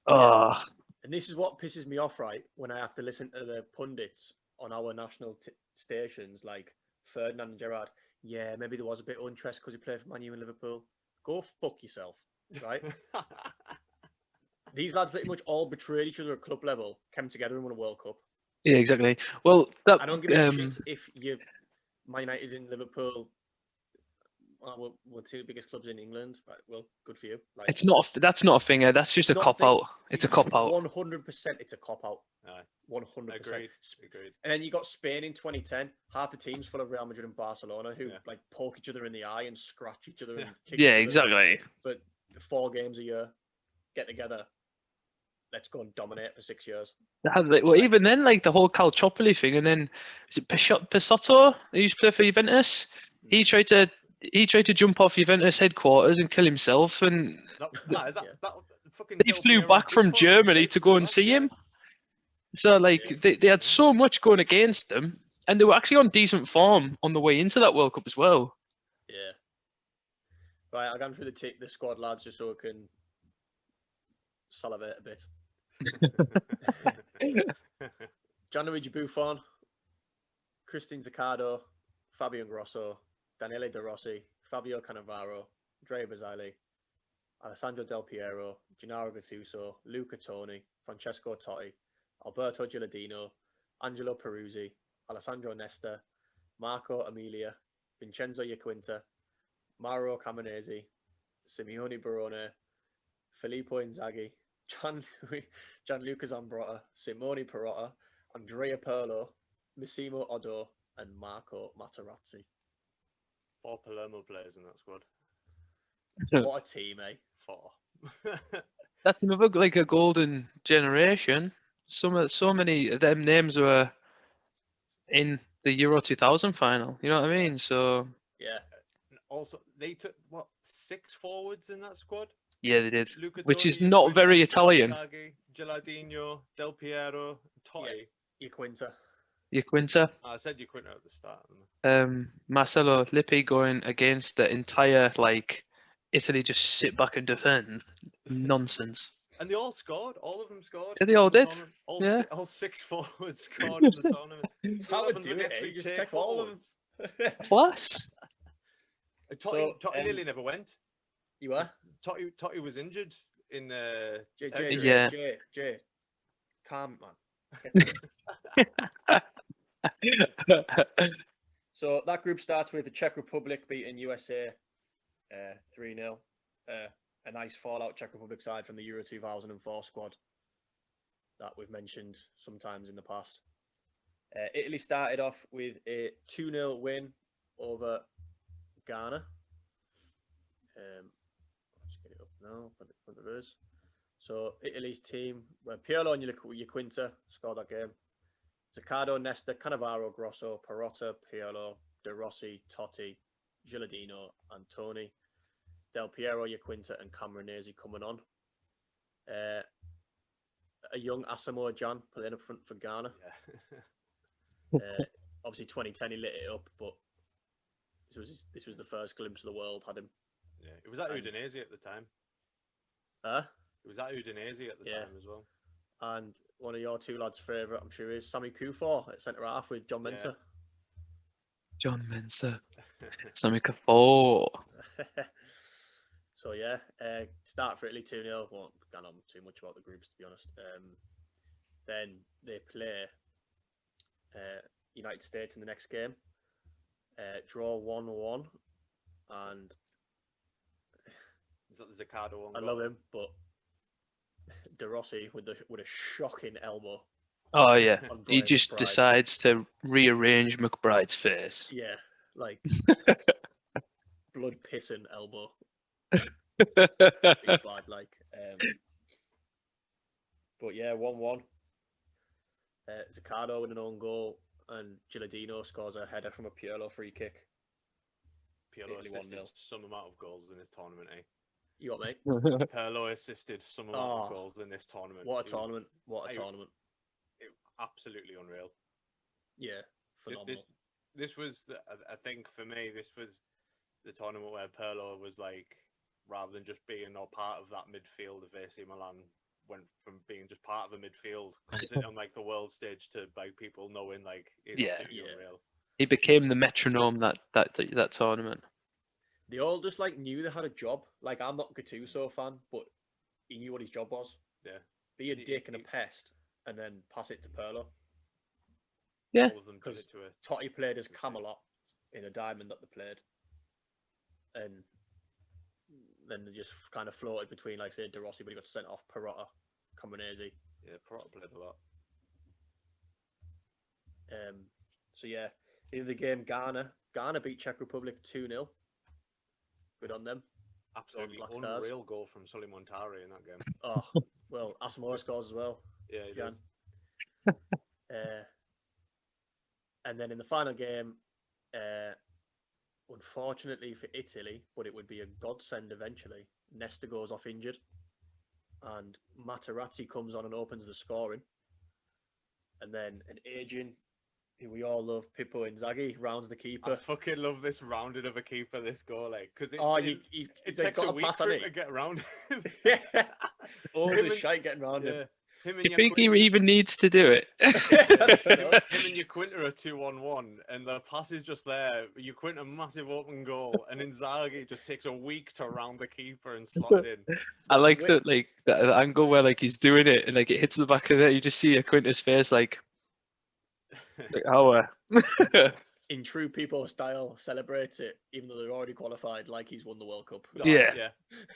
and this is what pisses me off, right? When I have to listen to the pundits on our national stations, like Ferdinand and Gerrard. Yeah, maybe there was a bit of interest because he played for Man U and Liverpool. Go fuck yourself, right? These lads pretty much all betrayed each other at club level, came together and won a World Cup. Yeah, exactly. Well, that, I don't give a shit if you Man United in Liverpool. We're two biggest clubs in England. Right, well, good for you. Like, it's not. That's not a thing. That's just a cop out. It's a cop out. 100%. It's a cop out. 100%. Agreed. And then you got Spain in 2010. Half the teams full of Real Madrid and Barcelona who like poke each other in the eye and scratch each other and kick each other. Exactly. But 4 games a year, get together. Let's go and dominate for 6 years. Well, even then, like the whole Calciopoli thing, and then is it Pisotto who used to play for Juventus? He tried to jump off Juventus headquarters and kill himself, and they flew back from Germany to go and see him. So, like, they had so much going against them, and they were actually on decent form on the way into that World Cup as well. Yeah. Right, I'll go through the squad, lads, just so we can salivate a bit. Gianluigi Buffon, Christine Zaccardo, Fabio Grosso, Daniele De Rossi, Fabio Cannavaro, Andrea Bazzali, Alessandro Del Piero, Gennaro Gattuso, Luca Toni, Francesco Totti, Alberto Gilardino, Angelo Peruzzi, Alessandro Nesta, Marco Emilia, Vincenzo Iaquinta, Mauro Camoranesi, Simeone Barone, Filippo Inzaghi, Gianluca Zambrotta, Simone Perotta, Andrea Pirlo, Massimo Oddo, and Marco Materazzi. 4 Palermo players in that squad. What a team, eh? 4. That's another like a golden generation. So many of them names were in the Euro 2000 final. You know what I mean? So yeah. Also, they took 6 forwards in that squad. Yeah, they did. Luca Which Toni, is not very Italian. Inzaghi, Gilardino, Del Piero, Totti. Iaquinta. I said Iaquinta at the start. Marcelo Lippi going against the entire Italy just sit back and defend. Nonsense. And they all scored. All of them scored. Yeah, they all did. All 6 forwards scored in the tournament. How would you actually just take all of them? Class. Totti nearly never went. You were? Totti was injured in Jay. Calm, man. So that group starts with the Czech Republic beating USA 3-0. A nice fallout Czech Republic side from the Euro 2004 squad that we've mentioned sometimes in the past. Italy started off with a 2-0 win over Ghana. Let's get it up now. But there is. So Italy's team were Pirlo and Iaquinta scored that game. Zaccardo, Nesta, Cannavaro, Grosso, Perotta, Pirlo, De Rossi, Totti, Gilardino, and Toni. Del Piero, Iaquinta, and Camoranesi coming on. A young Asamoah Gyan playing up front for Ghana. Yeah. Obviously, 2010 he lit it up, but this was the first glimpse of the world. Had him. Yeah, it was at Udinese at the time. It was at Udinese at the time as well. And one of your two lads' favourite, I'm sure, is Sami Kufor at centre half with John Mensah. John Mensah. Sami Kufor. So start for Italy 2-0. Won't go on too much about the groups, to be honest. Then they play United States in the next game. Draw 1-1, and is that the Zaccardo one? I love him, but De Rossi with a shocking elbow. Oh yeah, he just decides to rearrange McBride's face. Yeah, like blood pissing elbow. Bad, like. But yeah, 1-1. Zaccardo with an own goal, and Gilardino scores a header from a Pirlo free kick. Pirlo assisted some amount of goals in this tournament, eh? You what, mate? Pirlo assisted some amount of goals in this tournament. What a tournament. What a tournament. Absolutely unreal. Yeah, phenomenal. This was, I think for me, this was the tournament where Pirlo was like, rather than just being a part of that midfield of AC Milan, went from being just part of a midfield, on like the world stage, to like people knowing like he's unreal. He became the metronome that tournament. They all just like knew they had a job. Like, I'm not a Gattuso fan, but he knew what his job was. Yeah. Be a dick and a pest, and then pass it to Pirlo. Yeah. Because Totti played as Camelot in a diamond that they played. And then they just kind of floated between, like, say, De Rossi, but he got sent off, Perotta, Combinesi. Yeah, Perotta played a lot. So, yeah, in the game, Ghana beat Czech Republic 2-0. Good on them. Absolutely unreal goal from Sully Montari in that game. Oh, well, Asamoah scores as well. Yeah, he does. And then in the final game, unfortunately for Italy, but it would be a godsend eventually, Nesta goes off injured, and Materazzi comes on and opens the scoring. And then an aging, who we all love, Pippo Inzaghi, rounds the keeper. I fucking love this rounding of a keeper, this goal, like, because it takes a week for him to get around him. Yeah, all the shite getting around him. You think he even needs to do it? Him and Yaquinta are 2-on-1, and the pass is just there. Yaquinta, massive open goal, and Inzaghi just takes a week to round the keeper and slot it in. I like that angle where like he's doing it and like it hits the back of it. You just see Yaquinta's face like in true Pippo style, celebrates it even though they're already qualified, like he's won the World Cup. Yeah.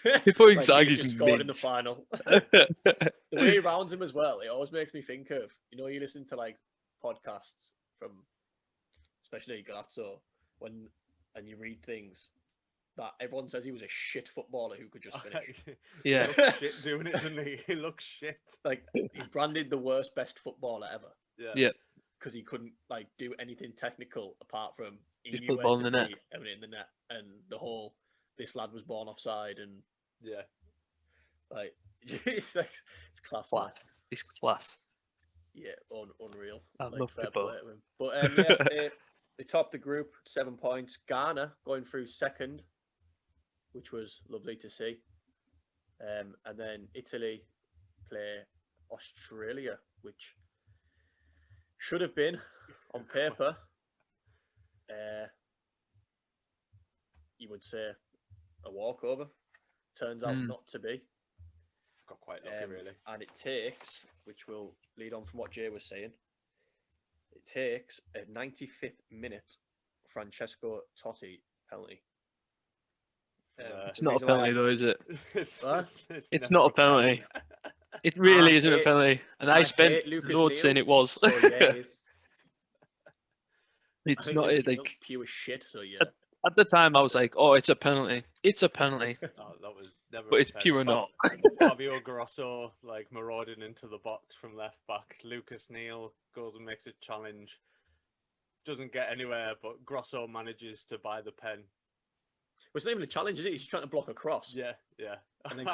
Pippo Inzaghi's like scored in the final. The way he rounds him as well, it always makes me think of, you listen to like podcasts from, especially Grazie, and you read things that everyone says he was a shit footballer who could just finish. Yeah. He looks shit doing it, doesn't he? He looks shit. Like, he's branded the worst best footballer ever. Yeah. Because he couldn't like do anything technical apart from he just knew put the where ball to in the net. be, having it in the net, and the whole this lad was born offside, and like it's class. Class. He's class. Yeah, unreal. I love fair Pippo. play to him. But they topped the group, 7 points. Ghana going through second, which was lovely to see. And then Italy play Australia, which should have been on paper, you would say, a walkover. Turns out not to be. Got quite lucky, really. And it takes, which will lead on from what Jay was saying, it takes a 95th minute Francesco Totti penalty. It's not a penalty, though, is it? It's not a penalty. It really isn't a penalty. And I spent loads saying it was. So yeah, it is. It's not it, like pure shit. So yeah. At the time, I was like, "Oh, it's a penalty. It's a penalty." Oh, that was never. But it's pure not. Fabio Grosso like marauding into the box from left back. Lucas Neal goes and makes a challenge. Doesn't get anywhere, but Grosso manages to buy the pen. Well, it's not even a challenge, is it? He's trying to block a cross. Yeah. And then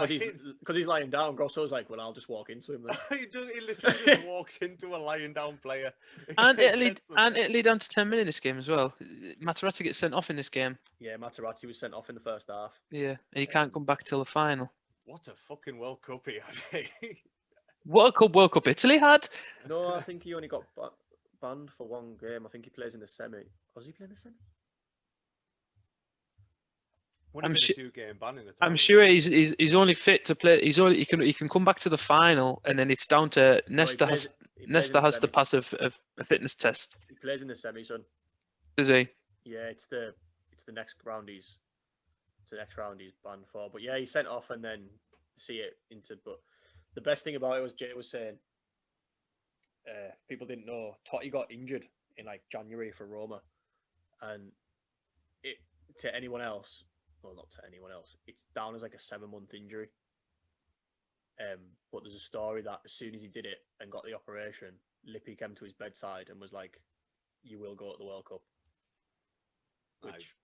because he's lying down, Grosso's like, "Well, I'll just walk into him." Then. He literally just walks into a lying down player. And Italy down to 10 men in this game as well. Materazzi gets sent off in this game. Yeah, Materazzi was sent off in the first half. Yeah, and he can't come back till the final. What a fucking World Cup he had. What a World Cup Italy had? No, I think he only got banned for one game. I think he plays in the semi. Was he playing the semi? I'm sure he's only fit to play. He can come back to the final, and then it's down to Nesta. Nesta has to pass a fitness test. He plays in the semi, son. Does he? Yeah, it's the next round he's banned for. But yeah, he's sent off and then see it into. But the best thing about it was Jay was saying, people didn't know Totti got injured in like January for Roma, and it to anyone else. Well, not to anyone else. It's down as like a 7-month injury. But there's a story that as soon as he did it and got the operation, Lippi came to his bedside and was like, "You will go to the World Cup," which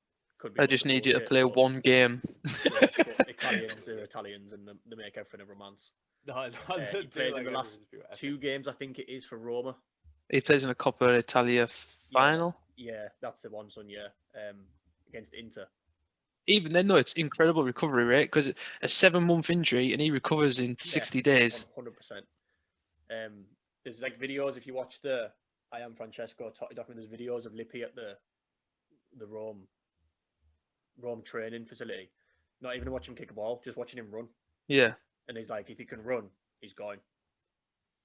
could be. I a just load of need you to bullshit, play but- one game. yeah, but Italians are Italians, and they make everything a romance. No, He he plays in the last 2 games, I think it is, for Roma. He plays in a Coppa Italia final. Yeah, that's the one, son. Yeah, against Inter. Even then, though, it's incredible recovery rate because a 7-month injury and he recovers in 60 days. 100%. There's like videos if you watch the I Am Francesco document. There's videos of Lippi at the Rome training facility. Not even watching him kick a ball, just watching him run. Yeah. And he's like, if he can run, he's going.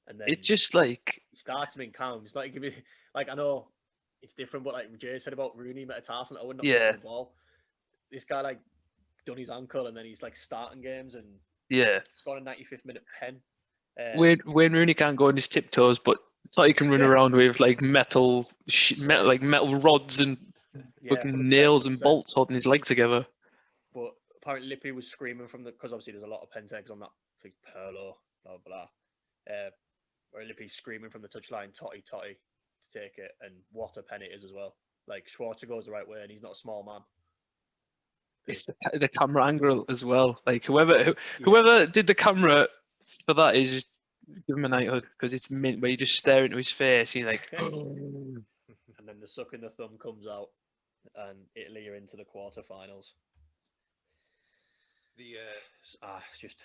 And then It's just like he starts him in calm. It's not giving like I know it's different, but like Jay said about Rooney metatarsal, I would not Yeah. the ball. This guy like done his ankle and then he's like starting games and scored a 95th minute pen. Wayne Rooney can't go on his tiptoes, but it's like he can run around with like metal rods and fucking nails and bolts holding his leg together. But apparently Lippi was screaming from because obviously there's a lot of pen tags on that thing, Perlo, blah blah. Where Lippi's screaming from the touchline, Totti to take it, and what a pen it is as well. Like Schwarzer goes the right way, and he's not a small man. It's the camera angle as well. Like whoever did the camera for that is just give him a knighthood because it's mint where you just stare into his face. You're like, and then the suck in the thumb comes out, and Italy are into the quarterfinals. It's just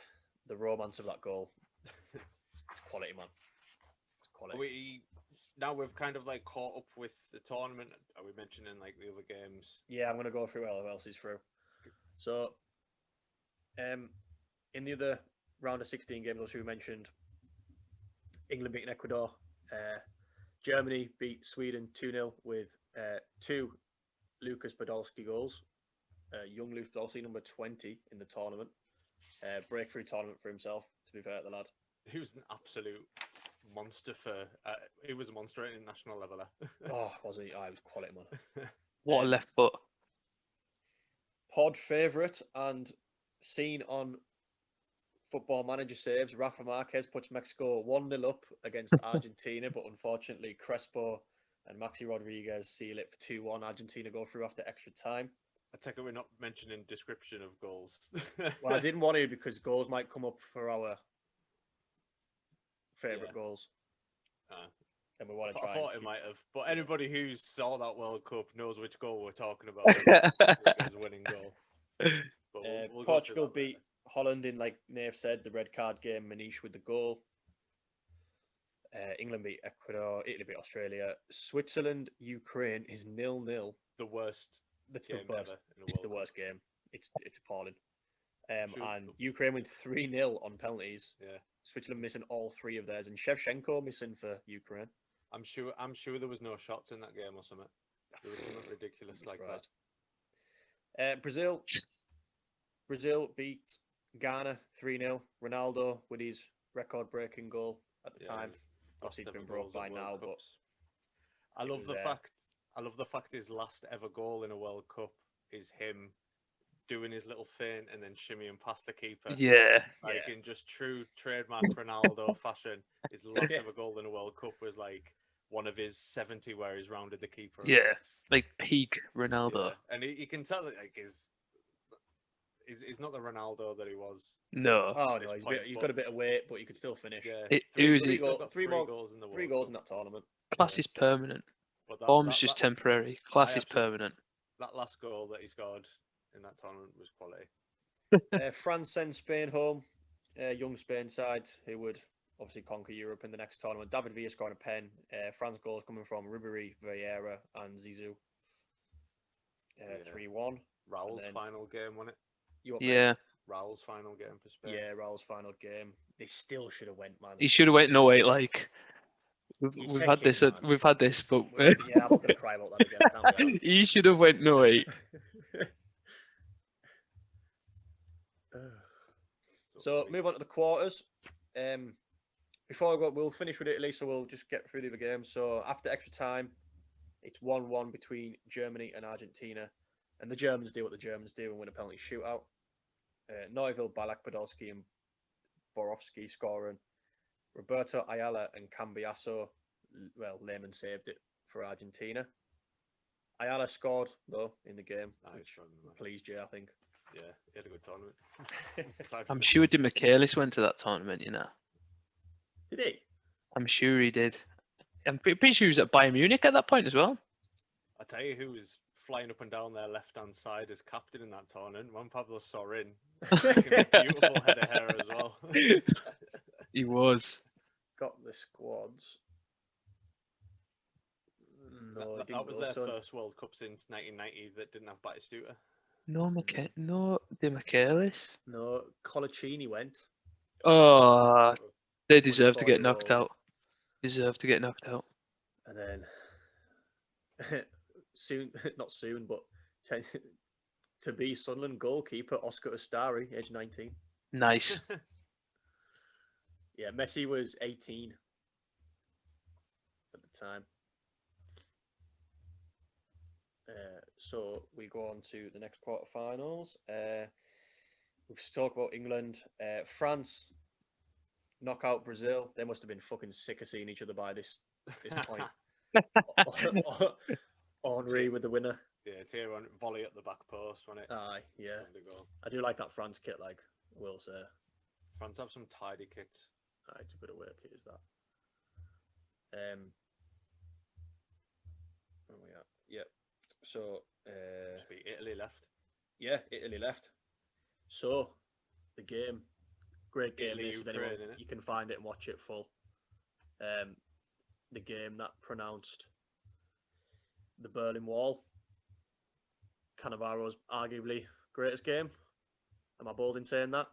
the romance of that goal. It's quality, man. It's quality. Now we've kind of like caught up with the tournament. Are we mentioning like the other games? Yeah, I'm gonna go through who else is through. So, in the other round of 16 games, also we mentioned England beating Ecuador. Germany beat Sweden 2-0 with 2 Lucas Podolski goals. Young Lucas Podolski, number 20 in the tournament. Breakthrough tournament for himself, to be fair to the lad. He was an absolute monster he was a monster at international level. Oh, wasn't he? Oh, he was quality, man. what a left foot. Pod favourite and seen on Football Manager saves, Rafa Marquez puts Mexico 1-0 up against Argentina, but unfortunately Crespo and Maxi Rodriguez seal it for 2-1. Argentina go through after extra time. I take it we're not mentioning description of goals. Well, I didn't want to because goals might come up for our favourite goals. And we want to try. I thought it might have, but anybody who saw that World Cup knows which goal we're talking about. His winning goal. But we'll Portugal beat Holland in, like Nave said, the red card game. Manish with the goal. England beat Ecuador. Italy beat Australia. Switzerland, Ukraine is 0-0. The worst. That's game the worst. ever in a It's the World worst game. It's appalling. And Ukraine went 3-0 on penalties. Yeah. Switzerland missing all 3 of theirs, and Shevchenko missing for Ukraine. I'm sure there was no shots in that game or something. There was something ridiculous like that. Brazil beat Ghana 3-0. Ronaldo with his record-breaking goal at the time. Obviously, it's been broke by now, but I love the fact his last ever goal in a World Cup is him doing his little feint and then shimmying past the keeper. Yeah. In just true trademark Ronaldo fashion. His last ever goal in a World Cup was like one of his 70 where he's rounded the keeper. Yeah, like peak Ronaldo. Yeah. And you can tell it like he's not the Ronaldo that he was. No. Oh no, he's got a bit of weight, but he could still finish. Yeah, three goals in the World 3 goals in that tournament. Class is permanent. Form's just temporary. Class is permanent. That last goal that he scored in that tournament was quality. France sends Spain home. Young Spain side who would obviously conquer Europe in the next tournament. David Villa scoring a pen. France goals coming from Ribéry, Vieira, and Zizou. 3-1. Raul's final game, wasn't it? Yeah. Raul's final game for Spain. Yeah, Raul's final game. They still should have went, man. He should have went in 08, like. We've had this, but yeah, I'm not gonna cry about that again. He should have went in 08. So move on to the quarters. Before I go, we'll finish with Italy, so we'll just get through the other games. So after extra time, it's 1-1 between Germany and Argentina, and the Germans do what the Germans do and win a penalty shootout. Neuville, Balak, Podolski, and Borowski scoring. Roberto Ayala and Cambiasso, well, Lehmann saved it for Argentina. Ayala scored though in the game. Nice Which one, man. pleased Jay, I think. Yeah, he had a good tournament. Aside I'm from sure Di Michaelis went to that tournament, you know. Did he? I'm sure he did. I'm pretty sure he was at Bayern Munich at that point as well. I tell you who was flying up and down their left-hand side as captain in that tournament. Juan Pablo Sorin. Beautiful head of hair as well. He was. Got the squads. No, it that didn't was go, their son. first World Cup since 1990 that didn't have Batistuta. No Di Michaelis. No, Colaccini went. Oh, they deserve to get 24-year-old. knocked out. Deserve to get knocked out. And then soon, not soon, but to be Sunderland goalkeeper Oscar Ustari, age 19. Nice. Yeah, Messi was 18 at the time. So we go on to the next quarterfinals. We've talked about England, France, knock out Brazil. They must have been fucking sick of seeing each other by this point. Henri with the winner. Yeah, Thierry on volley at the back post, wasn't it? Aye, yeah. Time to go. I do like that France kit, like, I will say. France have some tidy kits. Aye, it's a bit of work, it is that. Where are we at? Yep. So, Must be Italy left. yeah, Italy left. So, the game, great game. Italy, This, if anyone, Ukraine, innit? you can find it and watch it full. The game that pronounced the Berlin Wall, Cannavaro's arguably greatest game. Am I bold in saying that?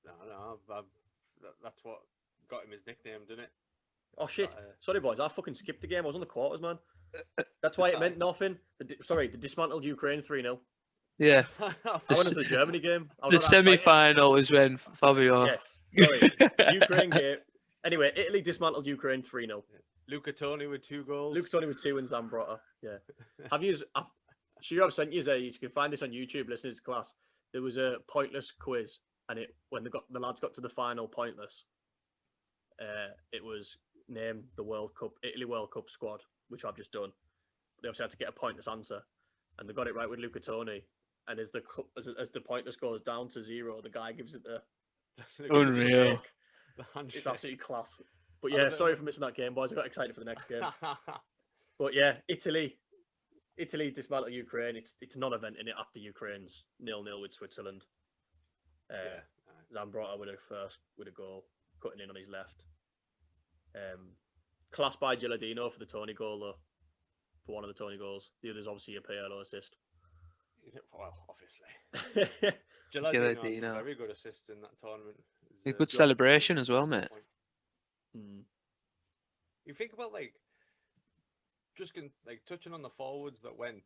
No, that's what got him his nickname, didn't it? Oh shit! But, Sorry, boys. I fucking skipped the game. I was on the quarters, man. That's why it meant nothing. Sorry, the dismantled Ukraine 3-0. Yeah. I went into the Germany game. The semi-final is when Fabio. Yes. Sorry. Ukraine game. Anyway, Italy dismantled Ukraine 3-0. Luca Toni with 2 goals. Luke Tony with 2 and Zambrotta. Yeah. Have you? I've sent you there. You can find this on YouTube. Listeners class. There was a pointless quiz, and when the lads got to the final pointless, it was named the Italy World Cup squad, which I've just done. They obviously had to get a pointless answer, and they got it right with Luca Toni. And as the pointless goes down to 0, the guy gives it the Unreal. It's absolutely class. But yeah, sorry for missing that game, boys. I got excited for the next game. But yeah, Italy dismantled Ukraine. It's non-event in it after Ukraine's 0-0 with Switzerland. Zambrotta with a goal, cutting in on his left. Class by Gilardino for the Tony goal though. For one of the Tony goals. The other's obviously a PLO assist. Well, obviously. Gilardino has some very good assists in that tournament. A good celebration as well, mate. You think about touching on the forwards that went.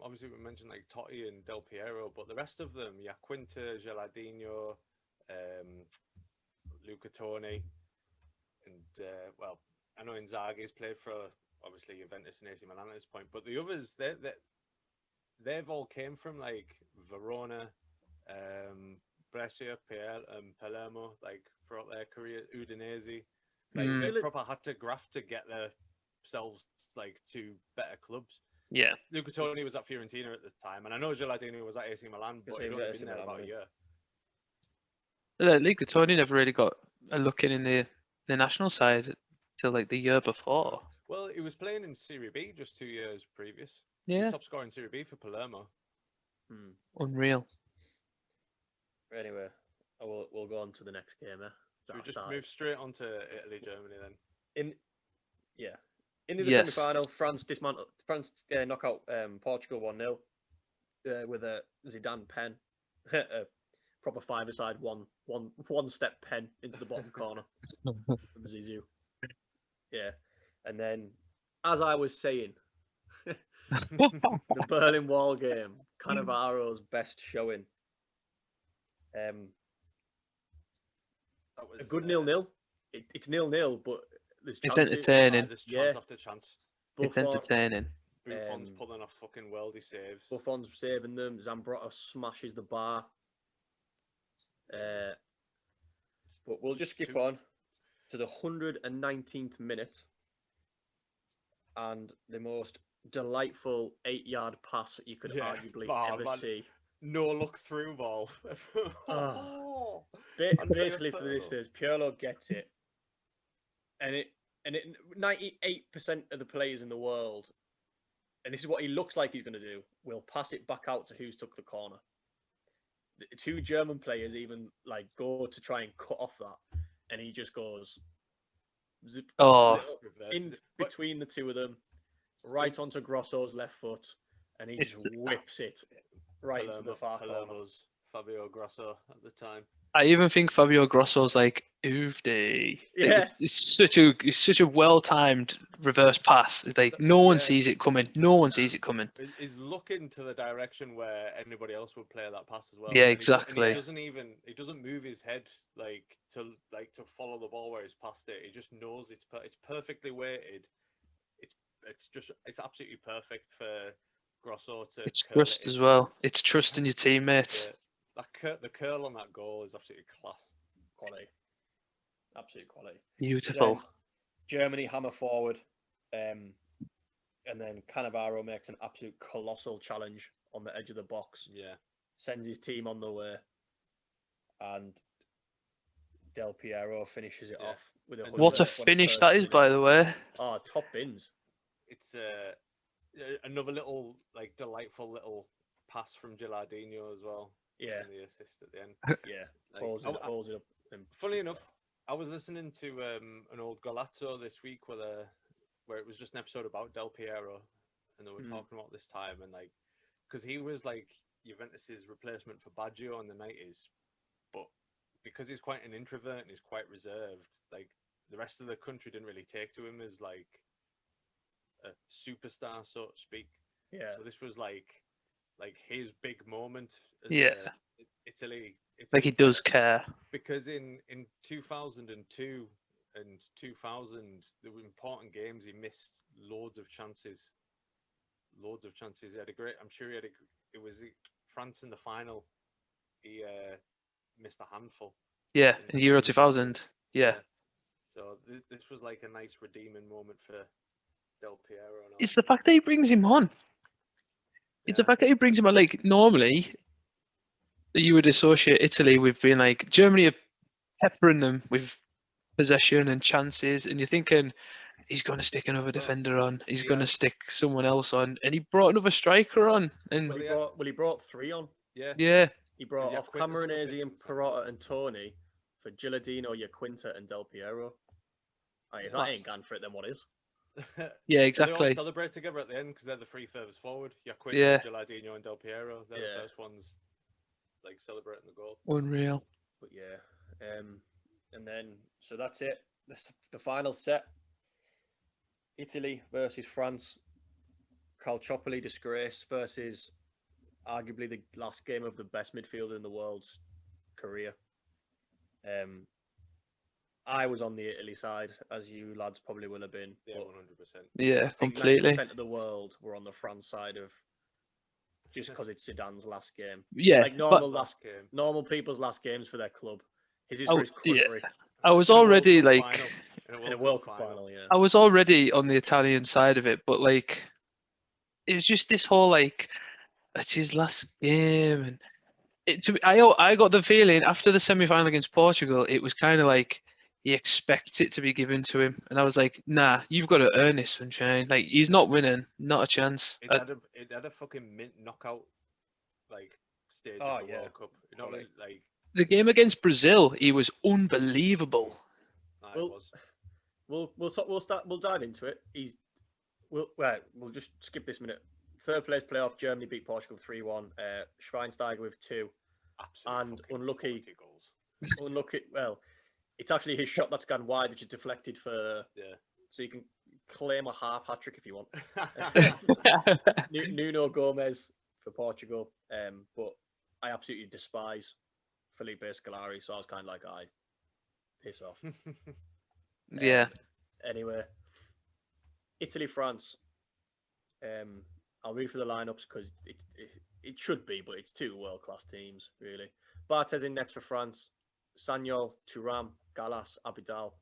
Obviously, we mentioned Totti and Del Piero, but the rest of them, Quinta, Gilardino, Luca Toni, and I know Inzaghi's played for obviously Juventus and AC Milan at this point, but the others, they've all came from Verona, Brescia, Palermo, throughout their career, Udinese. They proper had to graft to get themselves to better clubs. Yeah. Luca Toni was at Fiorentina at the time, and I know Gilardino was at AC Milan, but he'd only been there about a year. Luca Toni never really got a look in the national side till the year before. Well, he was playing in Serie B just 2 years previous. Yeah. He stopped scoring Serie B for Palermo. Unreal. Anyway, we'll go on to the next game. Should we just move straight on to Italy, Germany then? In the semi-final, France knock out Portugal 1-0 with a Zidane pen, a proper five-a-side one-step pen into the bottom corner from Zizou. Yeah, and then as I was saying, the Berlin Wall game, Cannavaro's best showing. A good 0-0. It's 0-0, but there's chances. It's entertaining. There's chance after chance. It's entertaining. Buffon's pulling off fucking worldy saves. Buffon's saving them. Zambrotta smashes the bar. But we'll just skip on to the 119th minute. And the most delightful 8-yard pass that you could arguably ever see. No look through ball. Basically, for this is Pirlo gets it, and 98% of the players in the world, and this is what he looks like he's going to do, will pass it back out to who's took the corner. The 2 German players even like go to try and cut off that, and he just goes zip in between the 2 of them, right onto Grosso's left foot, and he just whips it right into the far corner. Fabio Grosso at the time. I even think Fabio Grosso's like oofdy. Yeah, it's such a well timed reverse pass. It's like no one sees it coming. No one sees it coming. He's looking to the direction where anybody else would play that pass as well. Yeah, exactly. He doesn't move his head to follow the ball where he's passed it. He just knows it's perfectly weighted. It's absolutely perfect for Grosso to. It's trust as well. It's trust in your teammates. The curl on that goal is absolutely class. Quality. Absolute quality. Beautiful. Germany hammer forward. And then Cannavaro makes an absolute colossal challenge on the edge of the box. Yeah. Sends his team on the way. And Del Piero finishes it off with a. What a finish that is, by the way. Oh, top bins. It's another little delightful little pass from Gilardino as well. Yeah, the assist at the end. Yeah, holds it up. Funny enough, I was listening to an old Golazzo this week where it was just an episode about Del Piero, and they were talking about this time and because he was Juventus's replacement for Baggio in the 90s, but because he's quite an introvert and he's quite reserved, the rest of the country didn't really take to him as a superstar, so to speak. Yeah. So this was his big moment. Italy. He does care. Because in 2002 and 2000, there were important games. He missed loads of chances. He had a great. I'm sure it was France in the final. He missed a handful. Yeah, in Euro 2000. Yeah. So this was a nice redeeming moment for Del Piero. It's the fact that he brings him on. It's the fact that he brings him on. Normally, you would associate Italy with being Germany are peppering them with possession and chances, and you're thinking he's going to stick another defender on, he's going to stick someone else on, and he brought another striker on. And he brought 3 on. Yeah. He brought off Camoranesi and Perotta and Tony for Gilardino, Yaquinta, and Del Piero. If that ain't gone for it, then what is? Yeah, exactly. They all celebrate together at the end because they're the 3 furthest forward. Yaquinta, Gilardino, and Del Piero. They're the first ones celebrating the goal. Unreal. But yeah, and then so that's it. That's the final set. Italy versus France. Calciopoli disgrace versus arguably the last game of the best midfielder in the world's career. I was on the Italy side, as you lads probably will have been. Yeah, 100%. Yeah, completely. 90% of the world were on the France side of just because it's Zidane's last game. Yeah, normal people's last games for their club. His is for his country. Yeah. I was already in a World Cup final. Yeah. I was already on the Italian side of it, but it was just this whole it's his last game, and I got the feeling after the semi-final against Portugal, it was kind of he expects it to be given to him, and I was like, nah, you've got to earn this, sunshine. He's not winning, not a chance. It had a fucking mint knockout stage of the World Cup. You know, the game against Brazil, he was unbelievable. We'll dive into it. We'll just skip this minute. Third place playoff, Germany beat Portugal 3-1. Schweinsteiger with 2. And unlucky goals. Well, it's actually his shot that's gone wide, which is deflected for. Yeah. So you can claim a half hat trick if you want. Nuno Gomez for Portugal. But I absolutely despise Felipe Scolari, so I was kind of piss off. Yeah. Anyway, Italy, France. I'll read for the lineups because it should be, but it's 2 world-class teams, really. Barthez in next for France. Sagnol, Thuram, Gallas, Abidal,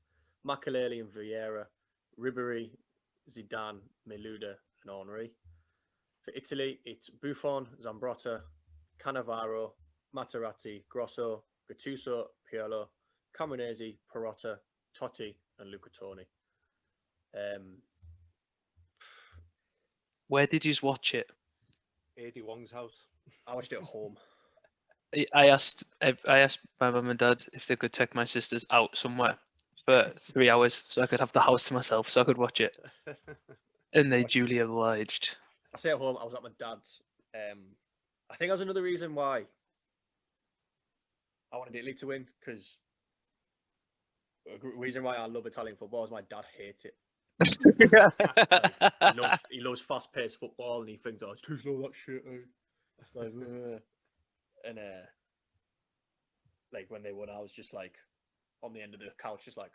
Makelele and Vieira, Ribéry, Zidane, Meluda, and Henry. For Italy, it's Buffon, Zambrotta, Cannavaro, Materazzi, Grosso, Gattuso, Pirlo, Camoranesi, Perotta, Totti, and Luca Toni. Where did you watch it? 80 Wong's house. I watched it at home. I asked my mum and dad if they could take my sisters out somewhere for 3 hours so I could have the house to myself so I could watch it. And they duly obliged. I say at home, I was at my dad's. I think that's another reason why I wanted Italy to win, because the reason why I love Italian football is my dad hates it. He loves fast-paced football, and he thinks, "Oh, it's too slow, that shit." Like, and like when they won, I was just like on the end of the couch, just like,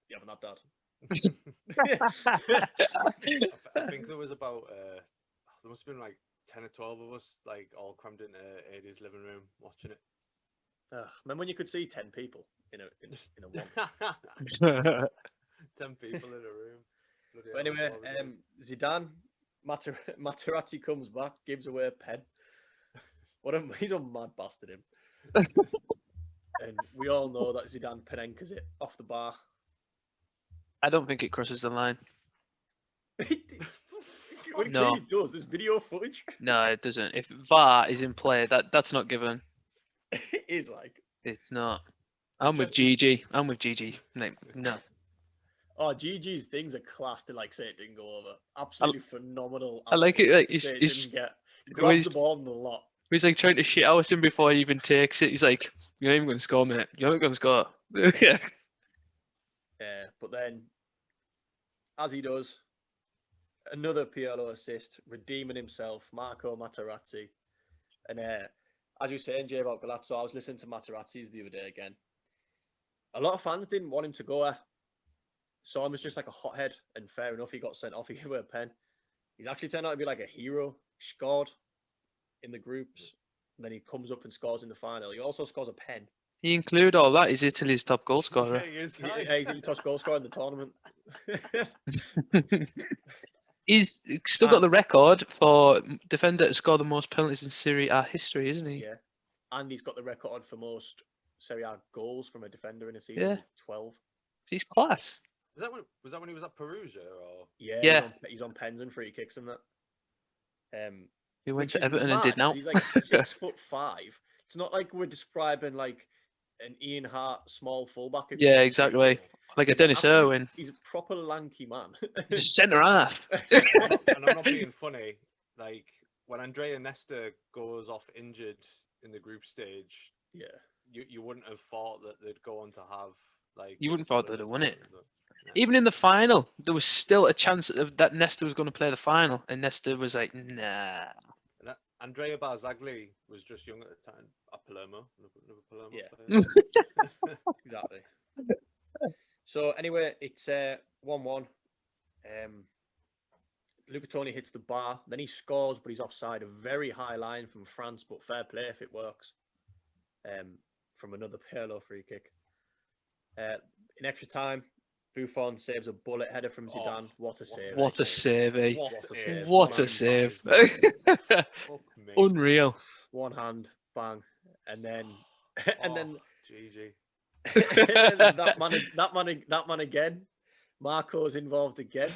"You having that, Dad?" I think there was about there must have been like 10 or 12 of us, like all crammed into Adie's living room watching it. Remember when you could see 10 people in a one? 10 people in a room. But anyway, Zidane, Materazzi comes back, gives away a pen. He's a mad bastard, him. And we all know that Zidane Penenkas it off the bar. I don't think it crosses the line. No, it does. There's video footage. No, it doesn't. If VAR is in play, that's not given. It is like. It's not. I'm with Gigi. Like, no. Oh, Gigi's things are class to like say it didn't go over. Absolutely phenomenal. I like it. Like he grabs the ball in the lot. He's like trying to shit out him before he even takes it. He's like, "You're not even going to score, mate. You're not going to score." Yeah. But then, as he does, another Pirlo assist, redeeming himself, Marco Materazzi. And as you were saying, Jay, about Galazzo, I was listening to Materazzi's the other day again. A lot of fans didn't want him to go. Saw him as just like a hothead, and fair enough, he got sent off. He gave away a pen. He's actually turned out to be like a hero. He scored in the groups, and then he comes up and scores in the final. He also scores a pen. You include all that, he's Italy's top goal scorer. Yeah, he is. He's Italy's top goal scorer in the tournament. He's still got the record for defender to score the most penalties in Serie A history, isn't he? Yeah. And he's got the record for most Serie A goals from a defender in a season. Yeah. 12. He's class. Was that when he was at Perugia? Or? Yeah. He's on pens and free kicks and that. He went to Everton and did now. He's like 6'5". It's not like we're describing like an Ian Hart small fullback. Yeah, exactly. Like a Dennis Irwin. He's a proper lanky man. He's centre half. And I'm not being funny. Like when Andrea Nesta goes off injured in the group stage, yeah, you wouldn't have thought that they'd go on to have like. You wouldn't thought they'd have won it. Yeah. Even in the final, there was still a chance that Nesta was going to play the final, and Nesta was like, "Nah." And Andrea Barzagli was just young at the time. Palermo, another Palermo. Yeah, exactly. So anyway, it's 1-1. Luca Toni hits the bar, then he scores, but he's offside. A very high line from France, but fair play if it works. From another Pirlo free kick. In extra time, Buffon saves a bullet header from Zidane. What a save! What a save! Eh? What a save! Unreal. One hand, bang, and then GG. and then that man again. Marco's involved again.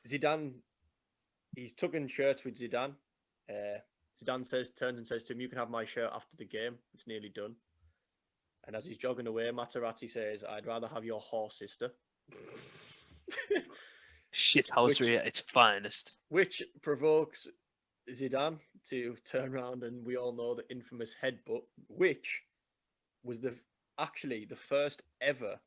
Zidane, he's tugging shirts with Zidane. Zidane turns and says to him, "You can have my shirt after the game. It's nearly done." And as he's jogging away, Materazzi says, "I'd rather have your horse sister." Shithousery at its finest. Which provokes Zidane to turn around, and we all know the infamous headbutt, which was actually the first ever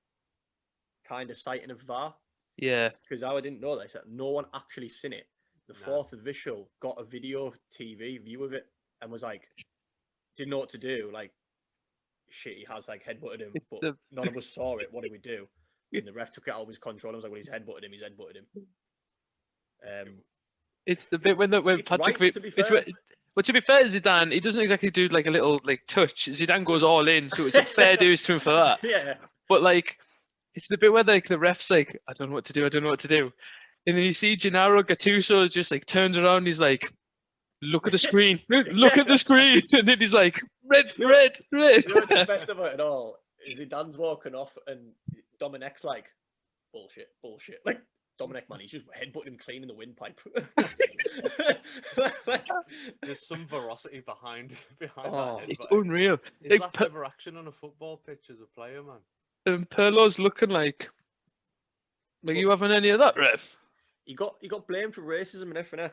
kind of sighting of VAR. Yeah. Because I didn't know this. No one actually seen it. The fourth official got a video TV view of it and was like, didn't know what to do. Like, shit, he has like headbutted him, but none of us saw it. What did we do? And the ref took it out of his control and was like, well, he's headbutted him. It's the bit when Patrick. Right, to be fair. Well, to be fair, Zidane, he doesn't exactly do like a little like touch. Zidane goes all in, so it's a fair dues to him for that. Yeah. But like, it's the bit where like the ref's like, I don't know what to do. And then you see Gennaro Gattuso just like turns around. He's like, "Look at the screen. Look at the screen." And then he's like, "Red, red, red." You know what's the best about it all? Is Zidane's walking off and Dominic's like, bullshit, bullshit. Like, Dominic, man, he's just headbutting him clean in the windpipe. There's some veracity behind that. It's headbutting. unreal. His Like, last ever action on a football pitch as a player, man. And Pirlo's looking like you having any of that, ref? He got blamed for racism and everything.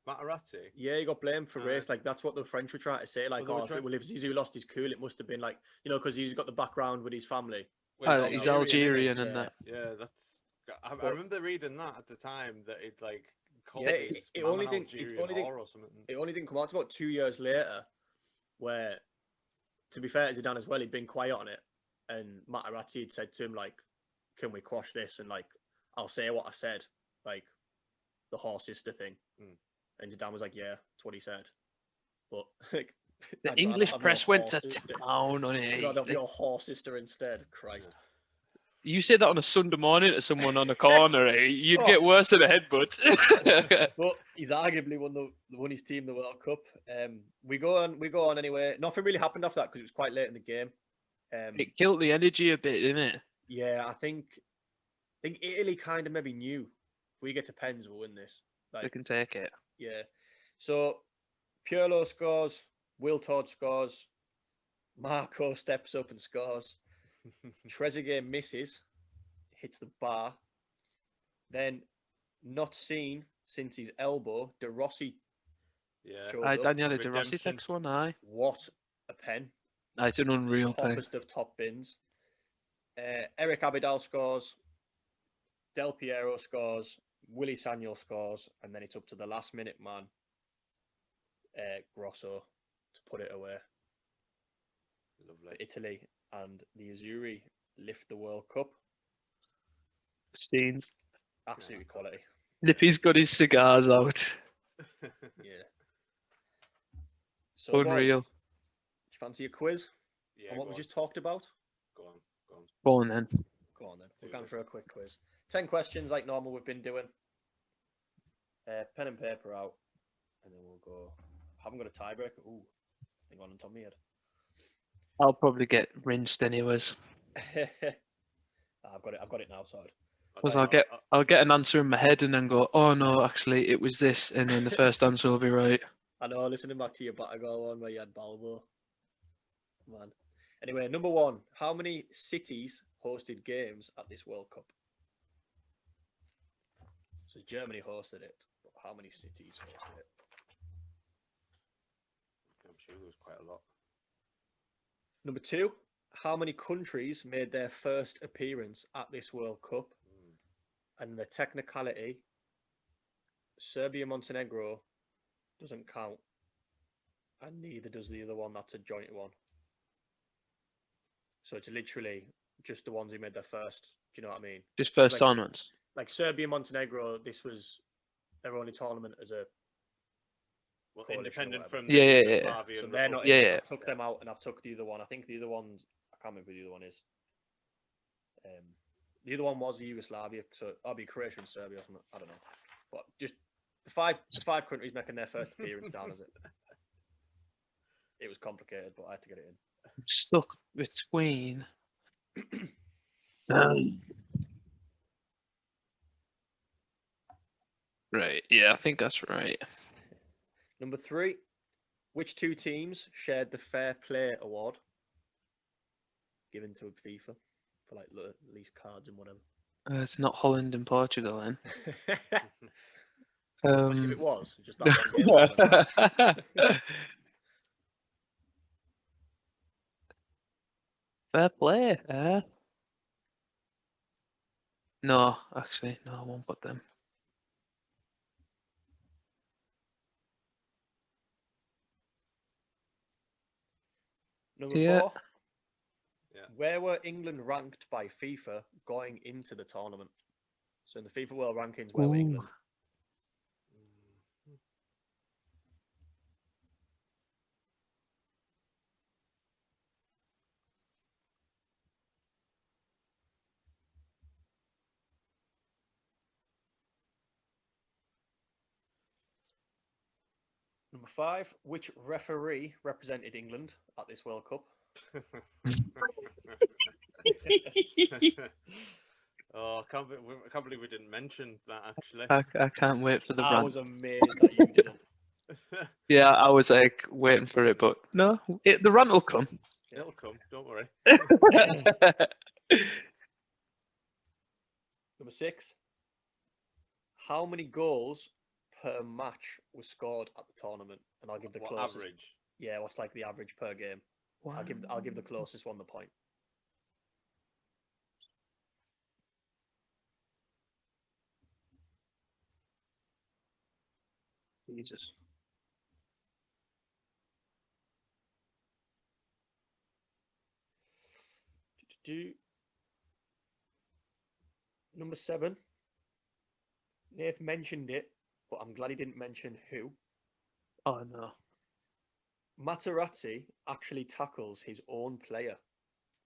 Materazzi? Yeah, he got blamed for race. Like, that's what the French were trying to say. Like, well, if Zizou lost his cool, it must have been like, because he's got the background with his family. Well, He's Algerian and that. Yeah, that's. I remember reading that at the time that it like. Yeah, it only didn't come out about 2 years later, where, to be fair to Zidane as well, he'd been quiet on it, and Materazzi had said to him like, "Can we quash this?" And like, "I'll say what I said," like the horse sister thing, and Zidane was like, "Yeah, that's what he said," but like the English press went to town on it. I'd have your horse sister instead. Christ. You said that on a Sunday morning to someone on the corner, you'd get worse than a headbutt. But he's arguably won his team the World Cup. We go on anyway. Nothing really happened after that because it was quite late in the game. It killed the energy a bit, didn't it? Yeah, I think Italy kind of maybe knew if we get to pens, we'll win this. Like, They can take it. Yeah. So Pirlo scores, Will Todd scores, Marco steps up and scores. Trezeguet misses, hits the bar. Then, not seen since his elbow, De Rossi. Yeah, Daniele De Rossi takes one. Aye. What a pen! It's an unreal pen. Toppest of top bins. Eric Abidal scores. Del Piero scores. Willy Sagnol scores, and then it's up to the last minute man, Grosso, to put it away. Lovely. For Italy. And the Azzurri lift the World Cup. Steens. Absolutely quality. Lippy's got his cigars out. Yeah. So Unreal. Boys, do you fancy a quiz on what we just talked about? Go on. Go on then. Go on then. We're going for a quick quiz. 10 questions like normal we've been doing. Pen and paper out. And then we'll go. I haven't got a tiebreaker. Ooh. I think on top of my head. I'll probably get rinsed anyways. I've got it now, sorry. Because I'll get an answer in my head and then go, oh no, actually it was this, and then the first answer will be right. I know, listening back to your Batagol one where you had Balbo. Man. Anyway, number one, how many cities hosted games at this World Cup? So Germany hosted it, but how many cities hosted it? I'm sure there was quite a lot. Number two, how many countries made their first appearance at this World Cup? And the technicality, Serbia-Montenegro doesn't count. And neither does the other one. That's a joint one. So it's literally just the ones who made their first. Do you know what I mean? Just first tournaments. Like Serbia-Montenegro, this was their only tournament as a independent from Yugoslavia. So they're not. I took them out, and I've took the other one. I think the other one's. I can't remember who the other one is. The other one was Yugoslavia, so I'll be Croatia and Serbia or something. I don't know, but just the five countries making their first appearance down as it. It was complicated, but I had to get it in. I'm stuck between. Right. Yeah, I think that's right. Number three, which two teams shared the Fair Play Award given to FIFA for like least cards and whatever? It's not Holland and Portugal then. Imagine if it was just that one game. Fair play. No, actually, no, I won't put them. Number four. Yeah. Where were England ranked by FIFA going into the tournament? So in the FIFA World Rankings, where were England? Number 5. Which referee represented England at this World Cup? Oh, I can't believe we didn't mention that, actually. I can't wait for the I rant. was amazed that you didn't. Yeah, I was like waiting for it, but no, the rant will come. It'll come, don't worry. Number 6. How many goals per match was scored at the tournament? And I'll give the closest. Average? Yeah, what's like the average per game? Wow. I'll give the closest one the point. Jesus. Number 7. Nath mentioned it, but I'm glad he didn't mention who. Oh no. Materazzi actually tackles his own player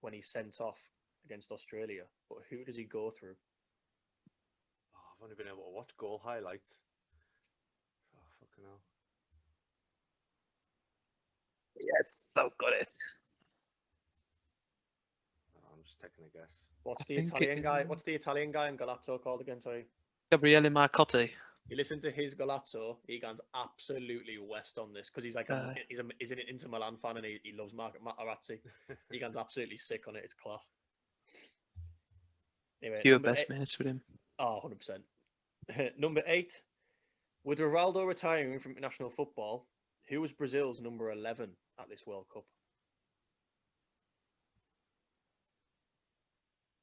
when he's sent off against Australia. But who does he go through? Oh, I've only been able to watch goal highlights. Oh, fucking hell. Yes, I've got it. Oh, I'm just taking a guess. What's the Italian guy? What's the Italian guy in Galazzo called again? Sorry. Gabriele Marcotti. You listen to his Galazzo, he goes absolutely west on this because he's like he's an Inter Milan fan and he loves Materazzi. He goes absolutely sick on it. It's class. Anyway, You were best mates with him. Oh, 100%. Number 8. With Ronaldo retiring from international football, who was Brazil's number 11 at this World Cup?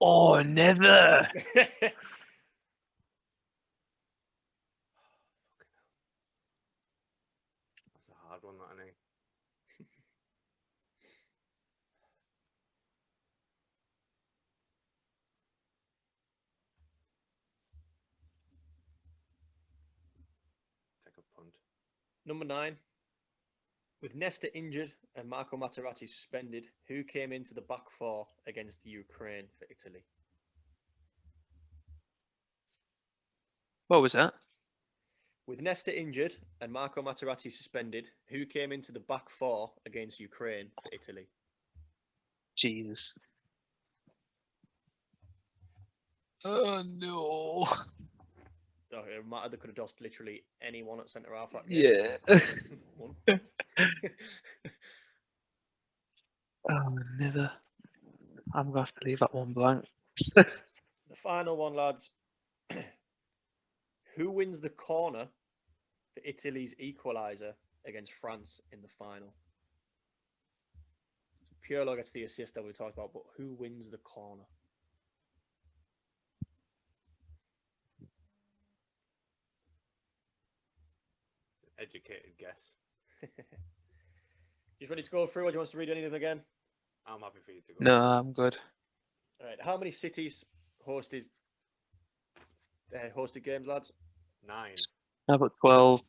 Oh, never. That's a hard one, that, ain't Take a punt. Number 9. With Nesta injured and Marco Materazzi suspended, who came into the back 4 against Ukraine for Italy? What was that? With Nesta injured and Marco Materazzi suspended, who came into the back 4 against Ukraine for Italy? Jesus. Oh no. Oh, it mattered. They could have lost literally anyone at centre half. That game. Yeah. Oh, never. I'm going to have to leave that one blank. The final one, lads. Who wins the corner for Italy's equaliser against France in the final? So Pirlo gets the assist that we talked about, but who wins the corner? Educated guess. Just ready to go through, or do you want us to read any of them again? I'm happy for you to go. No, I'm good. All right. How many cities hosted games, lads? 9. How about 12?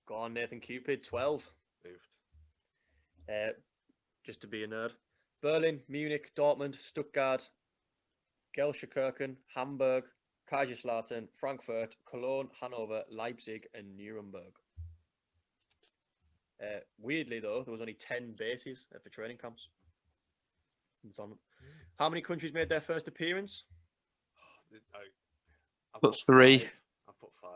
Go on, Nathan Cupid. 12. Moved. Just to be a nerd. Berlin, Munich, Dortmund, Stuttgart, Gelsenkirchen, Hamburg, Kaiserslautern, Frankfurt, Cologne, Hanover, Leipzig, and Nuremberg. Weirdly, though, there was only 10 bases for training camps. How many countries made their first appearance? I Put 3. 5. I put 5.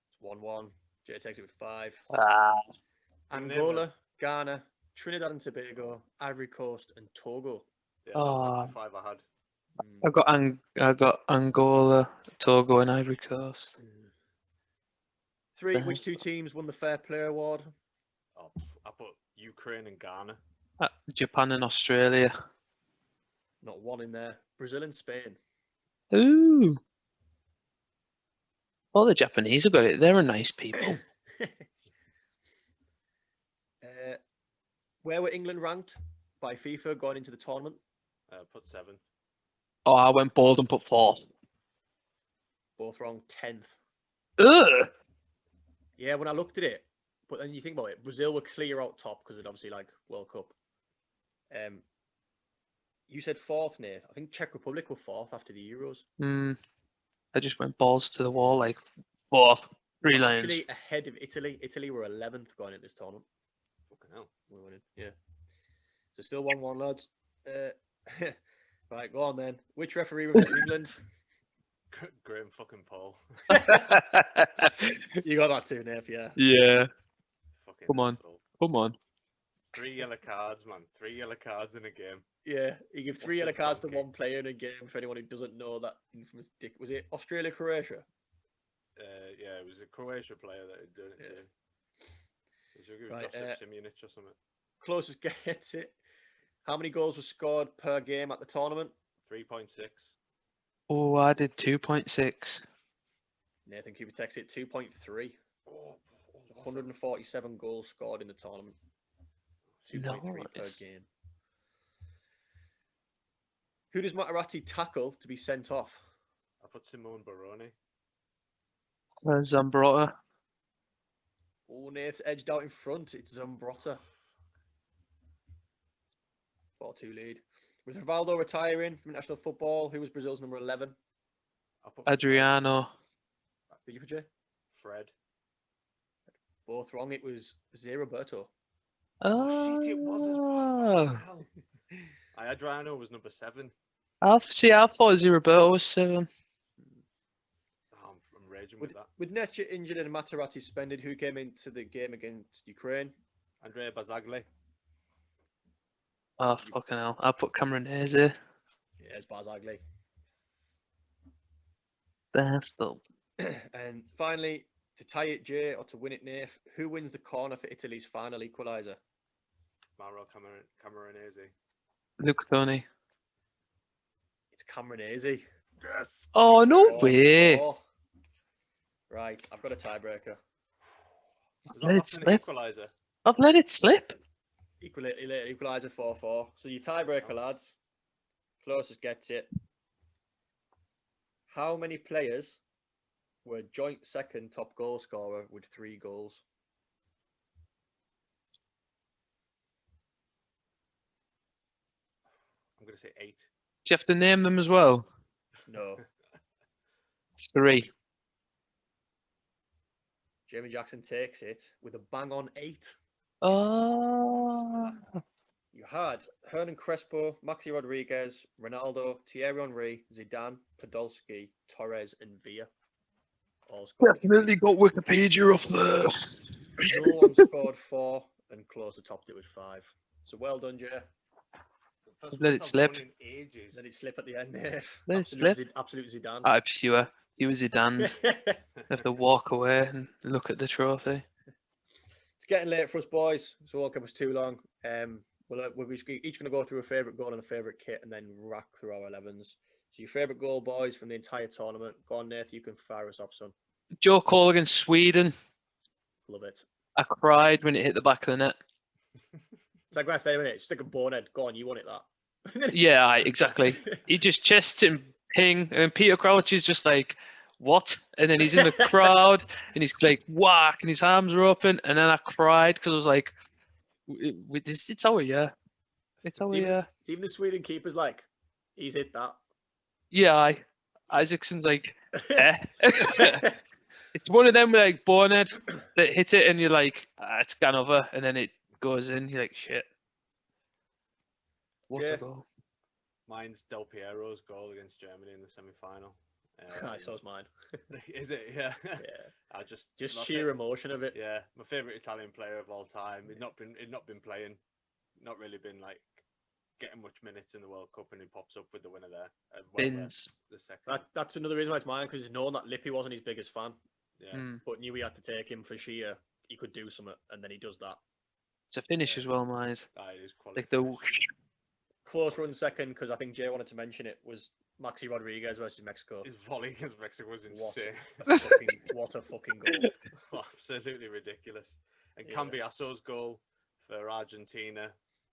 It's 1-1. Jay takes it with 5. Angola, Ghana, Trinidad and Tobago, Ivory Coast, and Togo. Yeah, Oh. that's the 5 I had. I got Angola, Togo, and Ivory Coast. 3. Which 2 teams won the Fair Play Award? Oh, I put Ukraine and Ghana. Japan and Australia. Not one in there. Brazil and Spain. Ooh. All the Japanese have got it. They're a nice people. Where were England ranked by FIFA going into the tournament? Put 7th. Oh, I went bold and put 4th. Both wrong. 10th. Ugh. Yeah, when I looked at it, but then you think about it, Brazil were clear out top because it obviously like World Cup. You said 4th, Nate. I think Czech Republic were 4th after the Euros. I just went balls to the wall like 4th. Three I'm Lions. actually ahead of Italy. Italy were 11th going into this tournament. Fucking hell. We're winning. Yeah. So still 1-1, lads. Right, go on then. Which referee represented England? Graham fucking Paul. You got that too, Nath, yeah. Yeah. Fucking Come on. asshole. Come on. 3 yellow cards, man. 3 yellow cards in a game. Yeah, you give 3 What a yellow cards to donkey. one player in a game for anyone who doesn't know that infamous dick. Was it Australia, Croatia? Yeah, it was a Croatia player that had done it Yeah. too. It was Right, Josip Simunic or something. Closest gets it. How many goals were scored per game at the tournament? 3.6. Oh, I did 2.6. Nathan Cooper takes it 2.3. Oh, 147 goals scored in the tournament. 2.3 per Nice. game. Who does Materazzi tackle to be sent off? I put Simone Baroni. Zambrotta. Oh, Nate's edged out in front. It's Zambrotta. 4-2 lead. With Rivaldo retiring from national football, who was Brazil's number 11? I put Adriano. Did you put Jay? Fred. Both wrong. It was Zé Roberto. Oh, shit, it was as well. Fucking hell. Adriano was number 7. I thought Roberto was 7. Oh, I'm raging with that. With Nestor injured and Materazzi suspended, who came into the game against Ukraine? Andrea Bazzagli. Oh, fucking hell. I put Cameron Hayes here. Yeah, it's Barzagli. Bastard. And finally, to tie it, Jay, or to win it, Nath, who wins the corner for Italy's final equaliser? Mauro Camoranesi. Luke Tony. It's Camoranesi. Yes. Oh, no 4-4. way. Right, I've got a tiebreaker. Was Let it that last minute slip. equaliser? I've let it slip. Equaliser 4-4. So your tiebreaker, lads. Closest gets it. How many players were joint second top goal scorer with 3 goals? I'm going to say 8. Do you have to name them as well? No. 3. Jamie Jackson takes it with a bang on 8. Oh. You had Hernan Crespo, Maxi Rodriguez, Ronaldo, Thierry Henry, Zidane, Podolski, Torres, and Villa. All scored. Definitely got Wikipedia off there. No one scored 4, and Closer topped it with 5. So well done, Jay. Let it slip. Ages. Let it slip at the end there. Let it slip. Absolute Zidane. I'm sure. He was Zidane. Have to walk away and look at the trophy. It's getting late for us, boys, so it won't give us too long. We're each going to go through a favourite goal and a favourite kit and then rack through our 11s. So your favourite goal, boys, from the entire tournament. Go on, Nath, you can fire us off, son. Joe Cole against Sweden. Love it. I cried when it hit the back of the net. It's like Grazie, isn't it? Just like a bonehead. Go on, you want it, that. Yeah, exactly. He just chests it and ping, and Peter Crouch is just like, what? And then he's in the crowd, and he's like, whack, and his arms are open, and then I cried because I was like, it's our year. It's our year. It's even the Sweden keeper's like, he's hit that. Yeah, Isaacson's like, eh. It's one of them like bonehead that hit it, and you're like, it's gone over, and then it goes in. You're like, shit. What a goal. Mine's Del Piero's goal against Germany in the semi-final. So is mine. Is it? Yeah. Yeah. I just sheer emotion of it. Yeah, my favorite Italian player of all time. He'd not been playing, not really been like getting much minutes in the World Cup, and he pops up with the winner there. Bins. The second. That's another reason why it's mine, because he's known that Lippi wasn't his biggest fan. Yeah. But knew he had to take him for sheer. He could do something, and then he does that. It's a finish as well, mine. It is quality. Like the close run second, because I think Jay wanted to mention it, was Maxi Rodriguez versus Mexico. His volley against Mexico was insane. What a fucking goal. Absolutely ridiculous. And Cambiaso's goal for Argentina,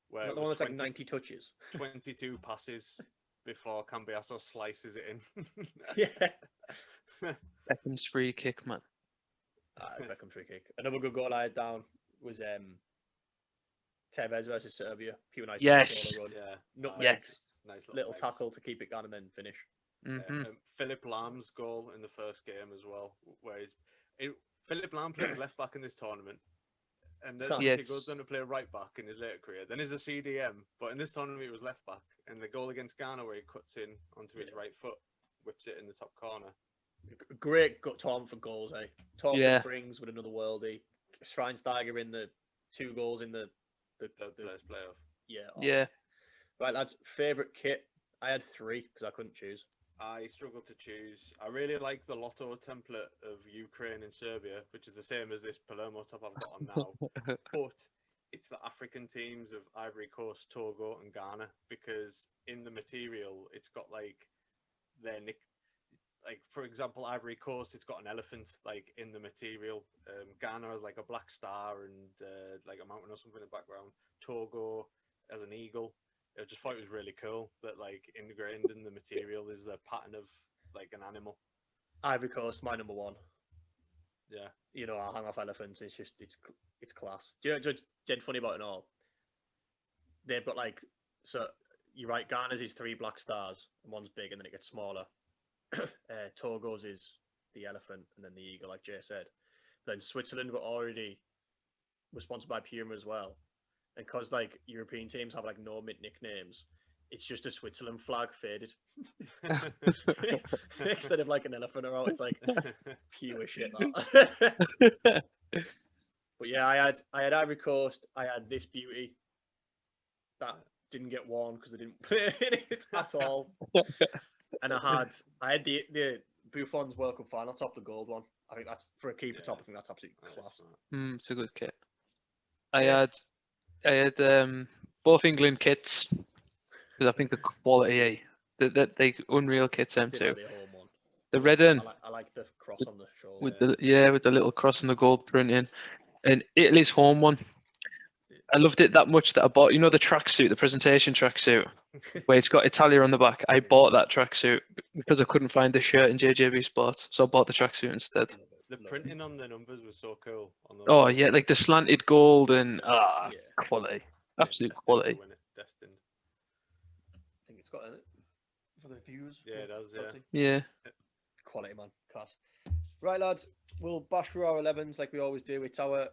where the one that's like 90 touches. 22 passes before Cambiaso slices it in. Yeah. Beckham's free kick, man. Beckham's free kick. Another good goal I had down was Tevez versus Serbia. Pure nice. Yes. Yeah. Nutmeg. Yes. Nice little tackle to keep it going and then finish. Mm-hmm. Philip Lahm's goal in the first game as well, where Philip Lahm plays left back in this tournament, and then Yes. he goes on to play right back in his later career. Then he's a CDM, but in this tournament he was left back. And the goal against Ghana, where he cuts in onto his right foot, whips it in the top corner. Great tournament for goals, eh? Torsten Yeah. Frings with another worldie. Schweinsteiger in the 2 goals in the Third place playoff. yeah. Yeah. Right, lads. Favorite kit? I had 3 because I couldn't choose. I struggled to choose. I really like the Lotto template of Ukraine and Serbia, which is the same as this Palermo top I've got on now. But it's the African teams of Ivory Coast, Togo, and Ghana, because in the material it's got like their nick. Like, for example, Ivory Coast, it's got an elephant like in the material. Ghana has like a black star and like a mountain or something in the background. Togo has an eagle. I just thought it was really cool that like ingrained in the material is the pattern of like an animal. Ivory Coast, my number 1. Yeah. You know, I hang off elephants. It's just it's class. Do you know what's dead funny about it all? They've got like, so you're right. Ghana's is 3 black stars, and one's big, and then it gets smaller. Togo's is the elephant, and then the eagle, like Jay said. Then Switzerland was sponsored by Puma as well, and because like European teams have like no mint nicknames, it's just a Switzerland flag faded instead of like an elephant or out. It's like pure shit. That. But yeah, I had Ivory Coast. I had this beauty that didn't get worn because they didn't play it at all. And I had the Buffon's World Cup final top, the gold one. I think that's for a keeper top. I think that's absolutely class. It's a good kit. I had both England kits because I think the quality, the unreal kits them too. The home one. The red one I like the cross on the shoulder. with the little cross and the gold printing, and Italy's home one. I loved it that much that I bought, the tracksuit, the presentation tracksuit, where it's got Italia on the back. I bought that tracksuit because I couldn't find a shirt in JJB Sports, so I bought the tracksuit instead. The printing on the numbers was so cool. Oh yeah, like the slanted gold and quality, absolute quality. To win it, destined. I think it's got in it for the views. Yeah, it does. Yeah. Quality, man, class. Right, lads, we'll bash through our 11s like we always do. It's our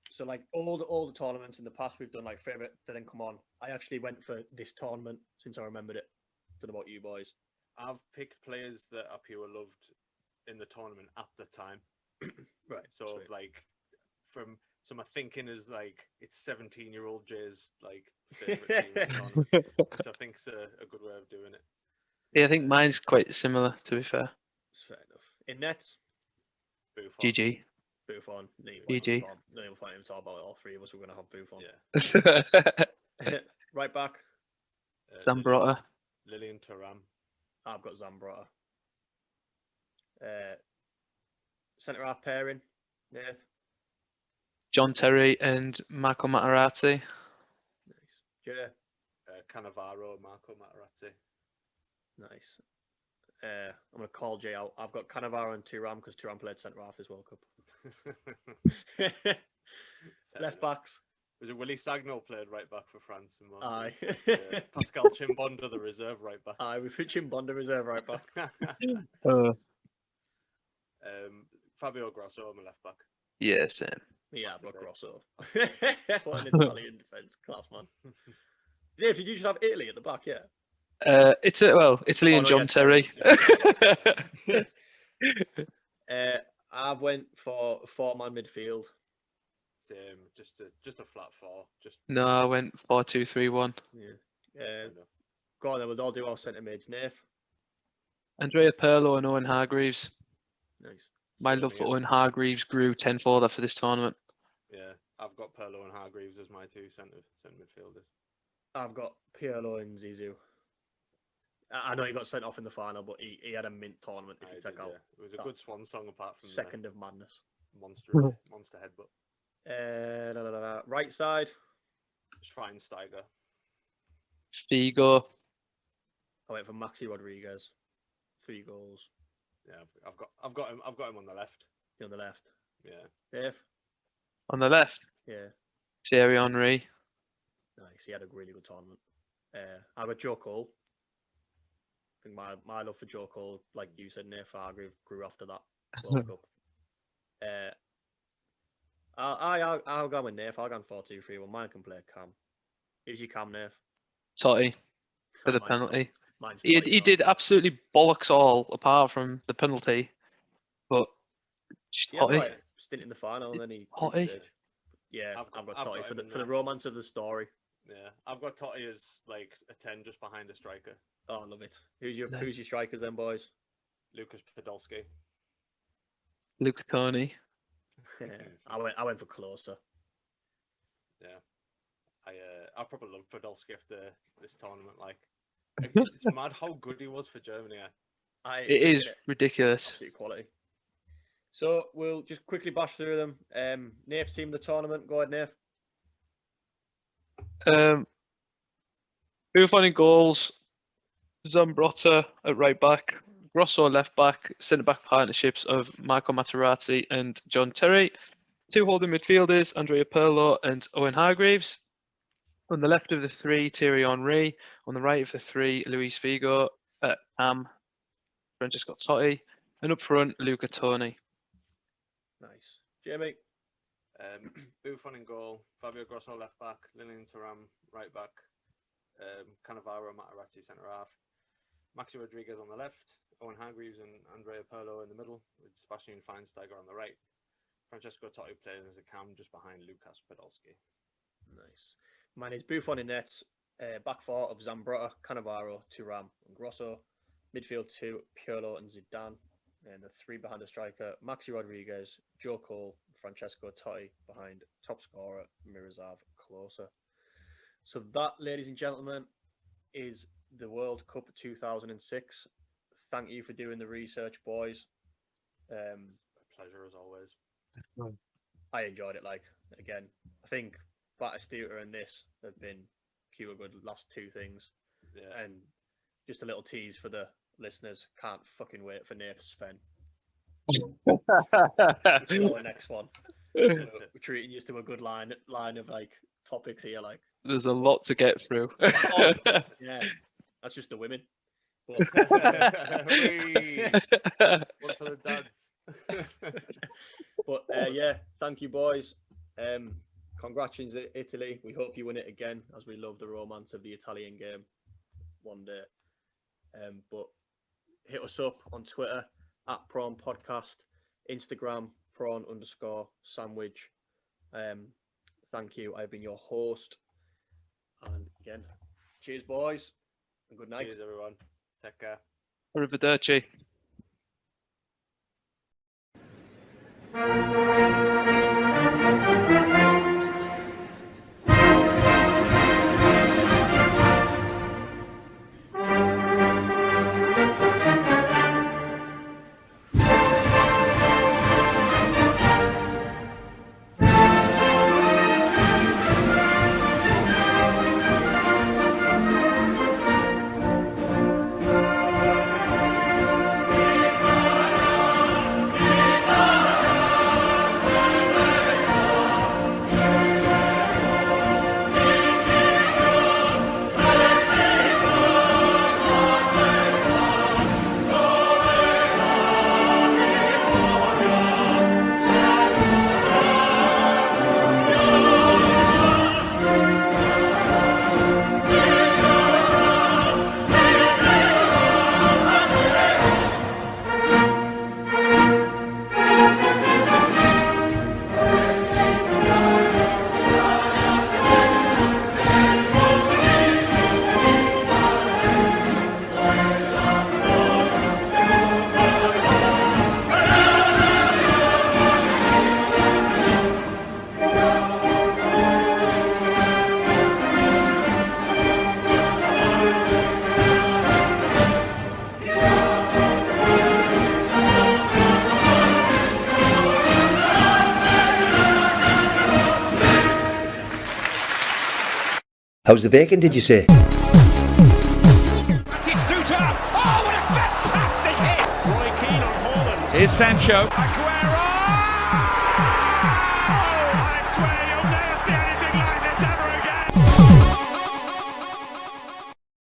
so like all the tournaments in the past we've done like favorite that didn't come on. I actually went for this tournament since I remembered it. Don't know about you boys. I've picked players that are pure loved in the tournament at the time. Right. So sweet. like my thinking is like it's 17-year-old Jay's like favorite team in the tournament, which I think's a good way of doing it. Yeah, I think mine's quite similar, to be fair. That's fair enough. In nets, Buffon. GG. Buffon. GG. No even point to talk about it. All 3 of us are going to have Buffon. Yeah. Right back. Zambrotta. Lilian Thuram. I've got Zambrotta. Centre half pairing. Nath. John Terry and Marco Materazzi. Nice. Jay. Cannavaro, Marco Materazzi. Nice. I'm going to call Jay out. I've got Cannavaro and Thuram because Thuram played centre half this World Cup. Left backs. Was it Willie Sagnol played right back for France? Aye. Pascal Chimbonda, the reserve right back. Aye, we put Chimbonda reserve right back. Fabio Grosso, my left back. Yeah, same. Yeah, I've got Grosso. What an Italian defence. Class, man. Dave, did you just have Italy at the back? Yeah. Italy and John Terry. I went for 4-man midfield. Same, just a flat 4. No, I went 4-2-3-1. Yeah. Go on then, we'll all do our centre mids. Nath. Andrea Pirlo and Owen Hargreaves. Nice. My love for Owen Hargreaves grew tenfold after this tournament. Yeah, I've got Pirlo and Hargreaves as my 2 centre midfielders. I've got Pirlo and Zizou. I know he got sent off in the final, but he had a mint tournament if you take out. It was a good swan song apart from Second of Madness. Monster headbutt. Right side. Schweinsteiger. Figo. I went for Maxi Rodriguez. 3 goals. Yeah, I've got him on the left. You're on the left. Yeah. Dave. On the left. Yeah. Thierry Henry. Nice. He had a really good tournament. I got Joe Cole. I think my love for Joe Cole, like you said, Nath Hargrave grew after that World Cup. I'll go with Nath. I'll go 4-2-3-1. Mine can play Cam. Who's your Cam, Nath? Totti for the Mine's penalty. Mine's He Totti, did absolutely bollocks all apart from the penalty, but just He had Totti. like a stint in the final, and then he. Totti. Yeah, I've I've got got Totti him in for the there. romance of the story. Yeah, I've got Totti as like a 10 just behind a striker. Oh, I love it. Who's your Nice. strikers then, boys? Lucas Podolski. Luca Toni. I went for closer. Yeah, I probably love Podolski after this tournament. Like, it's mad how good he was for Germany. It is ridiculous. Absolute quality. So we'll just quickly bash through them. Nath's team of the tournament. Go ahead, Nath. Buffon in goals, Zambrotta at right back, Grosso left back, centre back partnerships of Marco Materazzi and John Terry, two holding midfielders, Andrea Pirlo and Owen Hargreaves. On the left of the three, Thierry Henry. On the right of the three, Luis Figo, Cam, Francesco Totti, and up front, Luca Toni. Nice. Jamie. Buffon in goal, Fabio Grosso left back, Lilian Thuram right back, Cannavaro, Materazzi centre half, Maxi Rodriguez on the left, Owen Hargreaves and Andrea Pirlo in the middle, with Sebastian Feinsteiger on the right. Francesco Totti playing as a cam just behind Lucas Podolski. Nice. Mine is Buffon in nets, back four of Zambrotta, Cannavaro, Thuram and Grosso, midfield two, Pirlo and Zidane, and the three behind the striker, Maxi Rodriguez, Joe Cole, Francesco Totti behind top scorer Miroslav Klose. So that, ladies and gentlemen, is the World Cup 2006. Thank you for doing the research, boys. A pleasure as always. I enjoyed it. Like, again, I think Batistuta and this have been pure good last two things. Yeah. And just a little tease for the listeners. Can't fucking wait for Nath's Sven. The next one. So we're treating you to a good line of like topics here. Like, There's a lot to get through. yeah, that's just the women. One for the dads. But yeah, thank you, boys. Congratulations, Italy. We hope you win it again, as we love the romance of the Italian game one day. But hit us up on Twitter at Prawn Podcast, Instagram prawn_sandwich. Thank you. I've been your host. And again, cheers, boys, and good night. Cheers, everyone. Take care. Arrivederci. How's the bacon, did you say? Batistuta! Oh, what a fantastic hit! Roy Keane on Haaland. Here's Sancho.